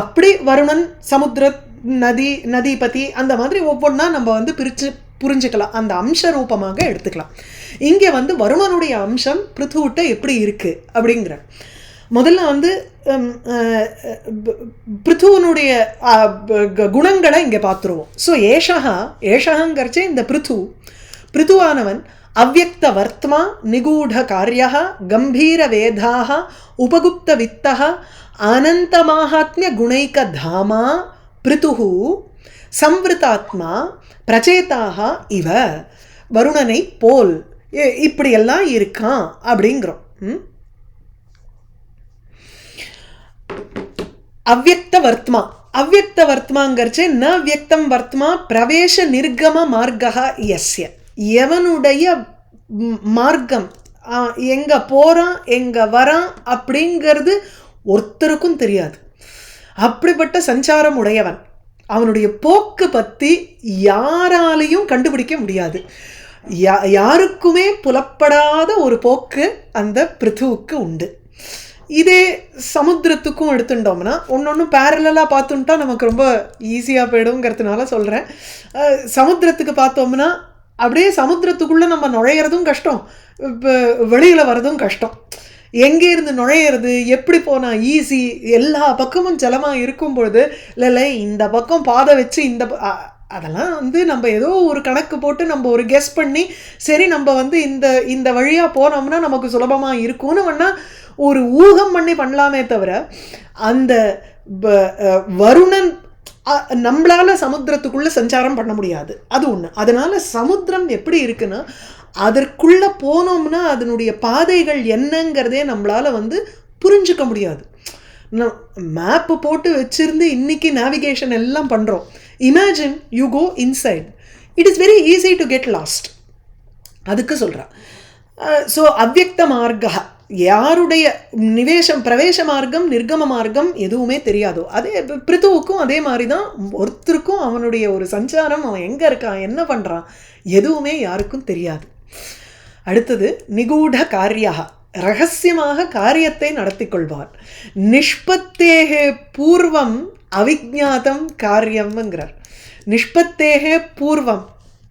அப்படி வருணன், சமுத்திர, நதிபதி, அந்த மாதிரி ஒவ்வொன்றா நம்ம வந்து புரிஞ்சுக்கலாம், அந்த அம்ச ரூபமாக எடுத்துக்கலாம். இங்கே வந்து வருணனுடைய அம்சம் பிருத்துவிட்ட எப்படி இருக்குது அப்படிங்கிற முதல்ல வந்து பிருத்துவனுடைய குணங்களை இங்கே பார்த்துருவோம். ஸோ ஏஷகங்கிறச்சே இந்த பிருத்துவானவன் அவ்யக்த வர்த்மா நிகூಢ காரியா கம்பீர வேதாக உபகுப்த வித்தக அனந்த மாஹாத்மிய குணைக தாமா பிருத்து சம்வృతాத்மா பிரச்சேதாக இவ, வருணனை போல் இப்படியெல்லாம் இருக்கான் அப்படிங்கிறோம். அவ்யக்த வர்த்மா அவ்யக்த வர்த்மாங்கர்ச்சே ந வியக்தம் வர்த்மா பிரவேச நிர்கம மார்க்கா யஸ்ய. எவனுடைய மார்க்கம் எங்க போறான் எங்க வரான் அப்படிங்கிறது ஒருத்தருக்கும் தெரியாது. அப்படிப்பட்ட சஞ்சாரம் உடையவன். அவனுடைய போக்கு பற்றி யாராலையும் கண்டுபிடிக்க முடியாது. யாருக்குமே புலப்படாத ஒரு போக்கு அந்த பிருத்துவுக்கு உண்டு. இதே சமுத்திரத்துக்கும் எடுத்துட்டோம்னா ஒன்று பேரலாக பார்த்துட்டா நமக்கு ரொம்ப ஈஸியாக போயிடுங்கிறதுனால சொல்கிறேன். சமுத்திரத்துக்கு பார்த்தோம்னா அப்படியே சமுத்திரத்துக்குள்ளே நம்ம நுழையிறதும் கஷ்டம், வெளியில் வர்றதும் கஷ்டம். எங்கேருந்து நுழையிறது, எப்படி போனால் ஈஸி, எல்லா பக்கமும் ஜலமாக இருக்கும் பொழுது இல்லை இந்த பக்கம் பாதை வச்சு இந்த அதெல்லாம் வந்து நம்ம ஏதோ ஒரு கணக்கு போட்டு நம்ம ஒரு கெஸ் பண்ணி சரி நம்ம வந்து இந்த வழியாக போனோம்னா நமக்கு சுலபமாக இருக்கும்னு வேணால் ஒரு ஊகம் பண்ணி பண்ணலாமே தவிர அந்த வருணன் நம்மளால சமுத்திரத்துக்குள்ளே சஞ்சாரம் பண்ண முடியாது. அது ஒன்று. அதனால சமுத்திரம் எப்படி இருக்குன்னா அதற்குள்ளே போனோம்னா அதனுடைய பாதைகள் என்னங்கிறதே நம்மளால் வந்து புரிஞ்சுக்க முடியாது. மேப்பு போட்டு வச்சுருந்து இன்றைக்கி நேவிகேஷன் எல்லாம் பண்ணுறோம். Imagine you go inside, it is very easy to get lost. அதுக்கு சொல்கிறேன். ஸோ அவ்யக்த மார்க்கா, யாருடைய பிரவேச மார்க்கம் நிர்கம மார்க்கம் எதுவுமே தெரியாதோ. அதே பிருத்துவுக்கும் அதே மாதிரி தான். ஒருத்தருக்கும் அவனுடைய ஒரு சஞ்சாரம், அவன் எங்கே இருக்கான் என்ன பண்ணுறான் எதுவுமே யாருக்கும் தெரியாது. அடுத்தது நிகூட காரியா, ரகசியமாக காரியத்தை நடத்தி கொள்வார். நிஷ்பத்தேகே பூர்வம் அவிஜாதம் காரியம்ங்கிறார். நிஷ்பத்தேகே பூர்வம்,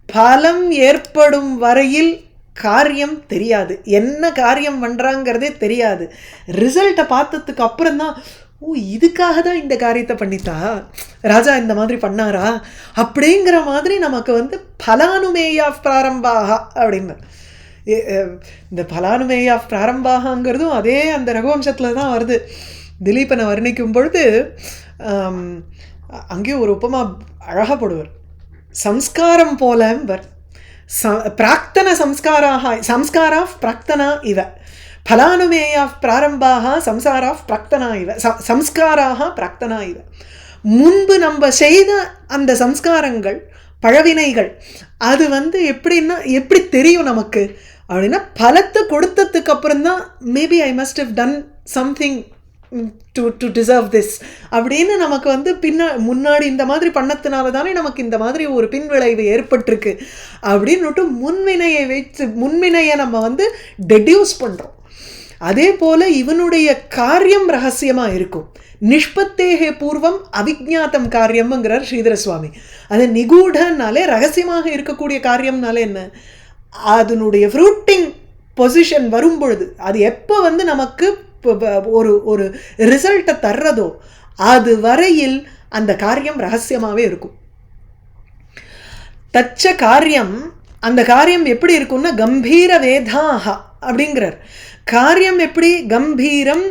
பலம் ஏற்படும் வரையில் காரியம் தெரியாது. என்ன காரியம் பண்ணுறாங்கிறதே தெரியாது. ரிசல்ட்டை பார்த்ததுக்கு அப்புறம்தான் ஓ இதுக்காக தான் இந்த காரியத்தை பண்ணித்தா ராஜா இந்த மாதிரி பண்ணாரா அப்படிங்கிற மாதிரி நமக்கு வந்து பலானுமேயா பிராரம்பாக அப்படின்னு. இந்த பலானுமேயா பிராரம்பாகங்கிறதும் அதே அந்த ரகுவம்சத்தில் தான் வருது. திலீபனை வர்ணிக்கும் பொழுது அங்கேயும் ஒரு உப்பமா அழகாக போடுவார். சம்ஸ்காரம் போலம்பர் பிராக்தன சம்ஸ்காரா பிராக்தனா இவ பலானுமேயா பிராரம்பாக சம்சாரா பிராக்தனா இவ சம்ஸ்காராக பிராக்தனா இவ. முன்பு நம்ம செய்த அந்த சம்ஸ்காரங்கள் பழவினைகள் அது வந்து எப்படின்னா எப்படி தெரியும் நமக்கு அப்படின்னா பலத்தை கொடுத்ததுக்கு அப்புறம்தான் maybe I must have done something to deserve this அப்படின்னு நமக்கு வந்து முன்னாடி இந்த மாதிரி பண்ணத்தினால தானே நமக்கு இந்த மாதிரி ஒரு பின்விளைவு ஏற்பட்டிருக்கு அப்படின்னுட்டு முன்வினையை நம்ம வந்து டெடியூஸ் பண்ணுறோம். அதே போல் இவனுடைய காரியம் ரகசியமாக இருக்கும். நிஷ்பத்தேகே பூர்வம் அவிஜாத்தம் காரியம்ங்கிறார் ஸ்ரீதர சுவாமி. அது நிகூடனாலே ரகசியமாக இருக்கக்கூடிய காரியம்னாலே என்ன, அதனுடைய ஃப்ரூட்டிங் பொசிஷன் வரும் பொழுது அது எப்போ வந்து நமக்கு ஒரு ரிசல்ட்டை தர்றதோ அது வரையில் அந்த காரியம் ரகசியமாகவே இருக்கும். தச்ச காரியம், அந்த காரியம் எப்படி இருக்கும்னா கம்பீர வேதாக அப்படிங்கிறார். காரியம் எப்படி கம்பீரம்,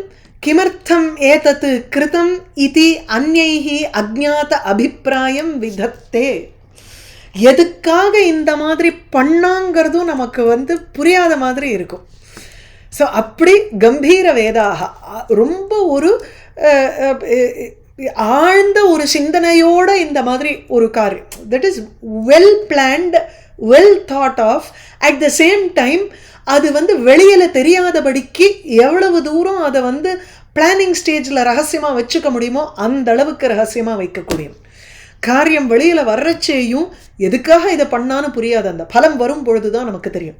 கிமர்த்தம் ஏதத்து கிருதம் இதி அந்யைஹி அஜ்ஞாத அபிப்பிராயம் விதத்தே. எதுக்காக இந்த மாதிரி பண்ணாங்கிறதும் நமக்கு வந்து புரியாத மாதிரி இருக்கும். ஸோ அப்படி கம்பீர வேதாக ரொம்ப ஒரு ஆழ்ந்த ஒரு சிந்தனையோட இந்த மாதிரி ஒரு காரியம், that is well planned, well thought of, at the same time அது வந்து வெளியில் தெரியாதபடிக்கு எவ்வளவு தூரம் அதை வந்து பிளானிங் ஸ்டேஜில் ரகசியமாக வச்சுக்க முடியுமோ அந்த அளவுக்கு ரகசியமாக வைக்கக்கூடிய காரியம். வெளியில் வர்றச்சேயும் எதுக்காக இதை பண்ணான்னு புரியாது, அந்த பலம் வரும் பொழுது தான் நமக்கு தெரியும்.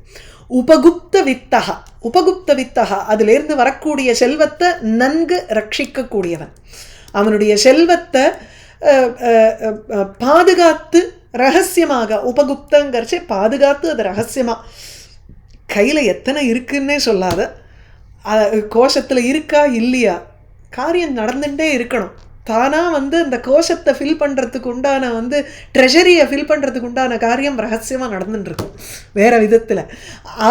உபகுப்த வித்தகா, உபகுப்த வித்தகா அதிலிருந்து வரக்கூடிய செல்வத்தை நன்கு ரட்சிக்கக்கூடியவன். அவனுடைய செல்வத்தை பாதுகாத்து ரகசியமாக, உபகுப்தங்கிறச்சே பாதுகாத்து அது ரகசியமாக கையில் எத்தனை இருக்குன்னே சொல்லாத, கோஷத்தில் இருக்கா இல்லையா காரியம் நடந்துகிட்டே இருக்கணும். தானாக வந்து அந்த கோஷத்தை ஃபில் பண்ணுறதுக்கு உண்டான வந்து ட்ரெஷரியை ஃபில் பண்ணுறதுக்கு உண்டான காரியம் ரகசியமாக நடந்துட்டுருக்கும் வேறு விதத்தில்.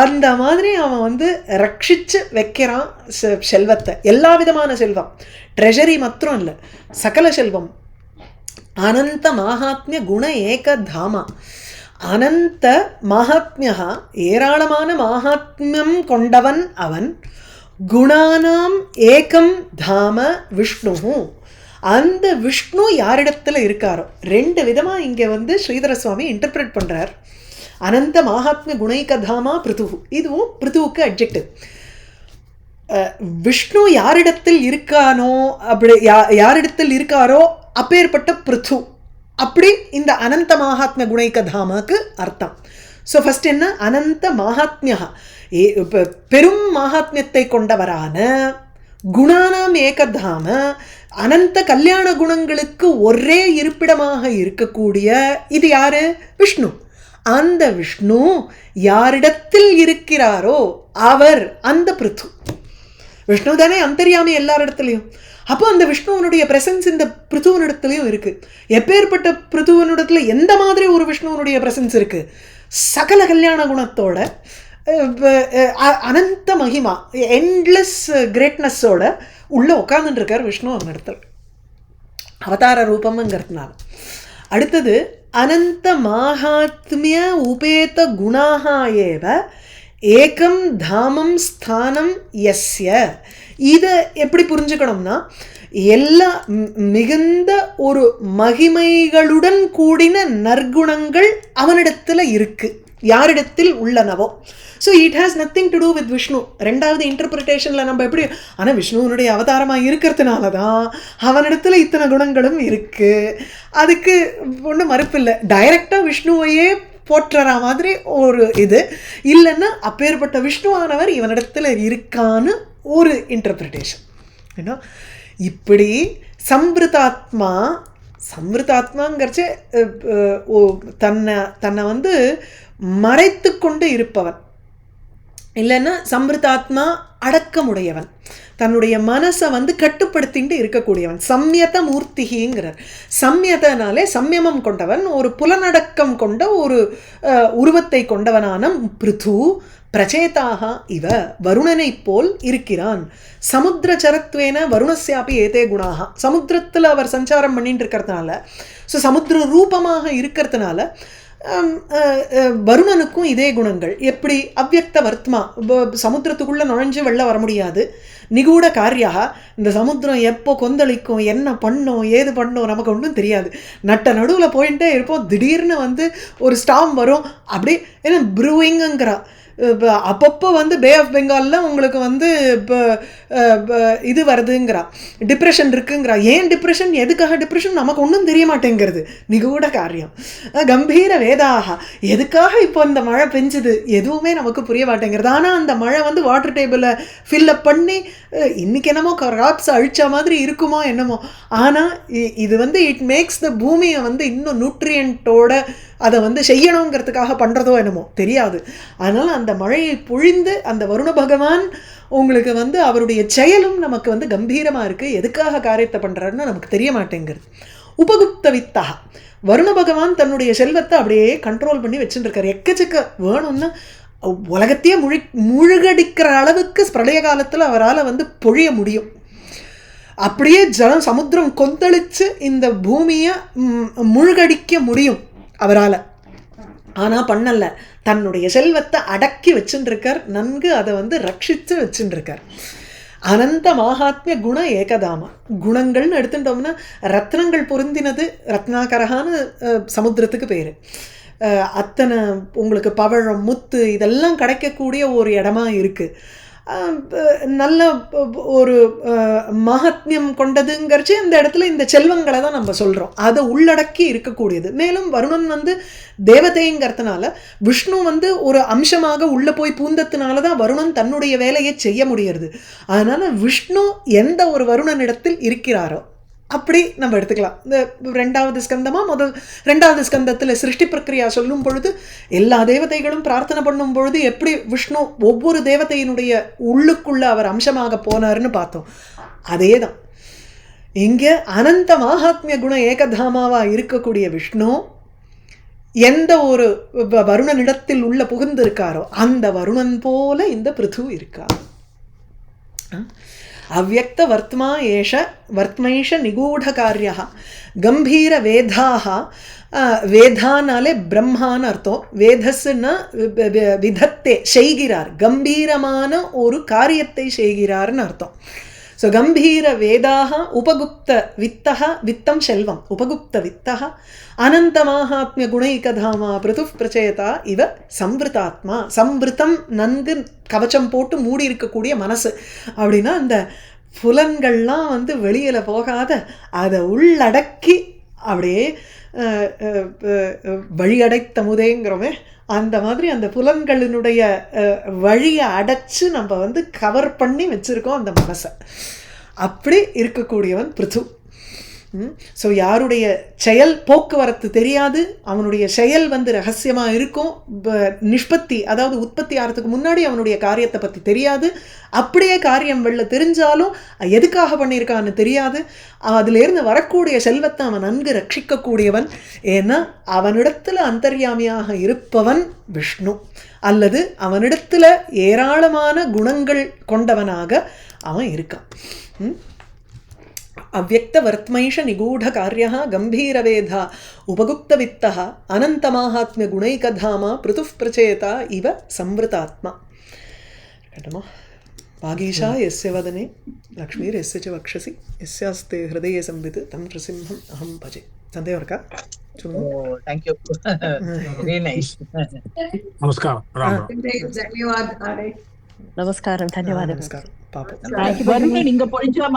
அந்த மாதிரி அவன் வந்து ரட்சித்து வைக்கிறான் செல்வத்தை. எல்லா விதமான செல்வம், ட்ரெஷரி மாத்திரம் இல்லை, சகல செல்வம். அனந்த மாஹாத்மிய குண ஏக தாமா, அனந்த மாஹாத்மியா ஏராளமான மாஹாத்மியம் கொண்டவன் அவன். குணானாம் ஏகம் தாம விஷ்ணு, அந்த விஷ்ணு யாரிடத்துல இருக்காரோ, ரெண்டு விதமா இங்க வந்து ஸ்ரீதர சுவாமி இன்டர்பிரட் பண்றார். அனந்த மகாத்மிய குணைகதாமா பிருது, இதுவும் பிருதுவுக்கு அட்ஜெக்டிவ். விஷ்ணு யாரிடத்தில் இருக்கானோ, அப்படி யாரிடத்தில் இருக்காரோ அப்பேற்பட்ட பிருது, அப்படி இந்த அனந்த மகாத்மிய குணைகதாமாக்கு அர்த்தம். ஸோ ஃபர்ஸ்ட் என்ன, அனந்த மகாத்மியா, பெரும் மகாத்மியத்தை கொண்டவரான, குணானாம் ஏகதாம, அனந்த கல்யாண குணங்களுக்கு ஒரே இருப்பிடமாக இருக்கக்கூடிய, இது யாரு, விஷ்ணு. அந்த விஷ்ணு யாரிடத்தில் இருக்கிறாரோ அவர் அந்த பிருத்து. விஷ்ணு தானே அந்தர்யாமி எல்லாரிடத்துலையும். அப்போ அந்த விஷ்ணுவனுடைய பிரசன்ஸ் இந்த பிருத்துவனிடத்துலையும் இருக்கு. எப்பேற்பட்ட பிருத்துவனிடத்துல எந்த மாதிரி ஒரு விஷ்ணுவனுடைய பிரசன்ஸ் இருக்கு, சகல கல்யாண குணத்தோட, அனந்த மகிமா, எண்ட்லெஸ் கிரேட்னஸோட உள்ள உட்கார்ந்துட்டு இருக்கார் விஷ்ணு அந்த இடத்துல, அவதார ரூபம்ங்கிறதுனால. அடுத்தது அனந்த மகாத்மிய உபேத குணாக ஏவ ஏகம் தாமம் ஸ்தானம் யஸ்ய. இதை எப்படி புரிஞ்சுக்கணும்னா, எல்லா மிகுந்த ஒரு மகிமைகளுடன் கூடின நற்குணங்கள் அவனிடத்துல இருக்கு, யாரிடத்தில் உள்ளனவோ. So it has nothing to do with Vishnu. ரெண்டாவது இன்டர்பிரிட்டேஷனில் நம்ம எப்படி, ஆனால் விஷ்ணுவனுடைய அவதாரமாக இருக்கிறதுனால தான் அவனிடத்துல இத்தனை குணங்களும் இருக்குது, அதுக்கு ஒன்றும் மறுப்பு இல்லை. டைரெக்டாக விஷ்ணுவையே போற்றுற மாதிரி ஒரு இது இல்லைன்னா அப்பேற்பட்ட விஷ்ணுவானவர் இவனிடத்தில் இருக்கான்னு ஒரு இன்டர்பிரிட்டேஷன். ஏன்னா இப்படி சம்பிருதாத்மா, சம்பிருதாத்மாங்கிறச்சு தன்னை வந்து மறைத்து கொண்டு இருப்பவன், இல்லைன்னா சம்பிருதாத்மா அடக்கமுடையவன், தன்னுடைய மனசை வந்து கட்டுப்படுத்திட்டு இருக்கக்கூடியவன், சம்யத மூர்த்திங்கிறார். சம்யதனாலே சம்யமம் கொண்டவன், ஒரு புலனடக்கம் கொண்ட ஒரு உருவத்தை கொண்டவனான பிருது பிரச்சேதாக இவ, வருணனை போல் இருக்கிறான். சமுத்திர சரத்வேன வருணஸ்யாபி ஏதே குணாக, சமுத்திரத்தில் அவர் சஞ்சாரம் பண்ணிட்டு இருக்கிறதுனால, ஸோ சமுத்திர ரூபமாக இருக்கிறதுனால வருணனுக்கும் இதே குணங்கள். எப்படி, அவ்யக்த வர்த்மா, சமுத்திரத்துக்குள்ளே நுழைஞ்சு வெளில வர முடியாது, நிகூட காரியா, இந்த சமுத்திரம் எப்போ கொந்தளிக்கும், என்ன பண்ணோம் ஏது பண்ணோம் நமக்கு ஒன்றும் தெரியாது, நட்ட நடுவில் போயிட்டே இருப்போம், திடீர்னு வந்து ஒரு ஸ்டாம் வரும், அப்படி ஏன்னா ப்ரூவிங்குங்கிறா. இப்போ அப்பப்போ வந்து பே ஆஃப் பெங்காலில் உங்களுக்கு வந்து இப்போ இது வருதுங்கிறா, டிப்ரெஷன் இருக்குங்கிறா. ஏன் டிப்ரெஷன், எதுக்காக டிப்ரெஷன் நமக்கு ஒன்றும் தெரிய மாட்டேங்கிறது, நிகூட காரியம். கம்பீர வேதாக, எதுக்காக இப்போ இந்த மழை பெஞ்சுது எதுவுமே நமக்கு புரிய மாட்டேங்கிறது. ஆனால் அந்த மழை வந்து வாட்டர் டேபிளை ஃபில்லப் பண்ணி இன்றைக்கி என்னமோ கிராப்ஸ் அழிச்ச மாதிரி இருக்குமோ என்னமோ, ஆனால் இது வந்து இட் மேக்ஸ் த பூமியை வந்து இன்னும் நியூட்ரியன்ட்டோட அதை வந்து செய்யணுங்கிறதுக்காக பண்ணுறதோ என்னமோ தெரியாது. அதனால் அந்த மழையை பொழிந்து அந்த வருண பகவான் உங்களுக்கு வந்து அவருடைய செயலும் நமக்கு வந்து கம்பீரமாக இருக்குது, எதுக்காக காரியத்தை பண்ணுறாருன்னு நமக்கு தெரிய மாட்டேங்கிறது. உபகுப்த வித்தாக, வருண பகவான் தன்னுடைய செல்வத்தை அப்படியே கண்ட்ரோல் பண்ணி வச்சுட்டுருக்காரு. எக்கச்சக்க வேணும்னா உலகத்தையே முழுகடிக்கிற அளவுக்கு பிரளய காலத்தில் அவரால் வந்து பொழிய முடியும். அப்படியே ஜலம் சமுத்திரம் கொந்தளித்து இந்த பூமியை முழுகடிக்க முடியும் அவரால். ஆனால் பண்ணல, தன்னுடைய செல்வத்தை அடக்கி வச்சுருக்கார், நன்கு அதை வந்து ரட்சித்து வச்சுருக்கார். அனந்த மகாத்மிய குண ஏகதாமா, குணங்கள்னு எடுத்துட்டோம்னா ரத்னங்கள் பொருந்தினது, ரத்னாகரகான்னு சமுத்திரத்துக்கு பேர். அத்தனை உங்களுக்கு பவழம் முத்து இதெல்லாம் கிடைக்கக்கூடிய ஒரு இடமா இருக்குது. நல்ல ஒரு மகாத்மியம் கொண்டதுங்கிறச்சு இந்த இடத்துல இந்த செல்வங்களை தான் நம்ம சொல்கிறோம், அதை உள்ளடக்கி இருக்கக்கூடியது. மேலும் வருணன் வந்து தேவதைங்கிறதுனால, விஷ்ணு வந்து ஒரு அம்சமாக உள்ளே போய் பூந்ததுனால தான் வருணன் தன்னுடைய வேலையை செய்ய முடியறது. அதனால் விஷ்ணு எந்த ஒரு வருணனிடத்தில் இருக்கிறாரோ அப்படி நம்ம எடுத்துக்கலாம். இந்த ரெண்டாவது ஸ்கந்தமாக ரெண்டாவது ஸ்கந்தத்தில் சிருஷ்டி பிரக்ரியா சொல்லும் பொழுது எல்லா தேவதைகளும் பிரார்த்தனை பண்ணும் பொழுது எப்படி விஷ்ணு ஒவ்வொரு தேவதையினுடைய உள்ளுக்குள்ள அவர் அம்சமாக போனார்னு பார்த்தோம். அதே தான் இங்கே அனந்த மகாத்மிய குண ஏகதாமாவாக இருக்கக்கூடிய விஷ்ணு எந்த ஒரு வருணனிடத்தில் உள்ள புகுந்து இருக்காரோ அந்த வருணன் போல இந்த பிருது இருக்கா. அவ்யக்த வர்த்மா ஏஷ வர்த்மைஷ நிகூட காரியா கம்பீர வேதாக, வேதானாலே பிரம்மான்னு அர்த்தம், வேதஸ்னா விதத்தே செய்கிறார், கம்பீரமான ஒரு காரியத்தை செய்கிறார்னு அர்த்தம். ஸோ கம்பீர வேதாக உபகுப்த வித்தக வித்தம் செல்வம் உபகுப்த வித்தக அனந்த மாஹாத்மிய குணைகதாமா பிருது பிரச்சயதா இவ சம்பிருதாத்மா. சம்பிருத்தம் நன்கு கவச்சம் போட்டு மூடி இருக்கக்கூடிய மனசு அப்படின்னா அந்த புலன்கள்லாம் வந்து வெளியில் போகாத அதை உள்ளடக்கி அப்படியே வழியடைத்தமுதேங்கிறோமே அந்த மாதிரி அந்த புலன்களினுடைய வழியை அடைச்சு நம்ம வந்து கவர் பண்ணி வச்சுருக்கோம் அந்த மனசை. அப்படி இருக்கக்கூடியவன் பிருத்து. ஸோ யாருடைய செயல் போக்குவரத்து தெரியாது, அவனுடைய செயல் வந்து ரகசியமாக இருக்கும். நிஷ்பத்தி அதாவது உற்பத்தி ஆகிறதுக்கு முன்னாடி அவனுடைய காரியத்தை பற்றி தெரியாது. அப்படியே காரியம் வெளில தெரிஞ்சாலும் எதுக்காக பண்ணியிருக்கான்னு தெரியாது. அதிலேருந்து வரக்கூடிய செல்வத்தை அவன் நன்கு ரட்சிக்கக்கூடியவன். ஏன்னா அவனிடத்தில் அந்தர்யாமியாக இருப்பவன் விஷ்ணு, அல்லது அவனிடத்தில் ஏராளமான குணங்கள் கொண்டவனாக அவன் இருக்கான். அவ்வக்தவர்த்மைஷ நிகூಢகார்யः கம்பீரவேதா உபகுப்தவித்தः அனந்தமாஹாத்மிய குணைகதாமா பிருதுः பிரச்சேதா இவ சம்வృతాத்மா. கேட்டமா வாகீஷா எஸ்ய வதனே லக்ஷ்மீர் எஸ்ய ச வக்ஷசி எஸ்யாஸ்தே ஹிருதயே சம்வித் தம் நிருசிம்ஹம் அஹம் பஜே. சந்தேகம் இருக்கா? Thank you. Very nice. நமஸ்காரம். நமஸ்காரம். ధన్యవాదాలు. நமஸ்காரம். பாப்போம். நீங்க பொழிஞ்ச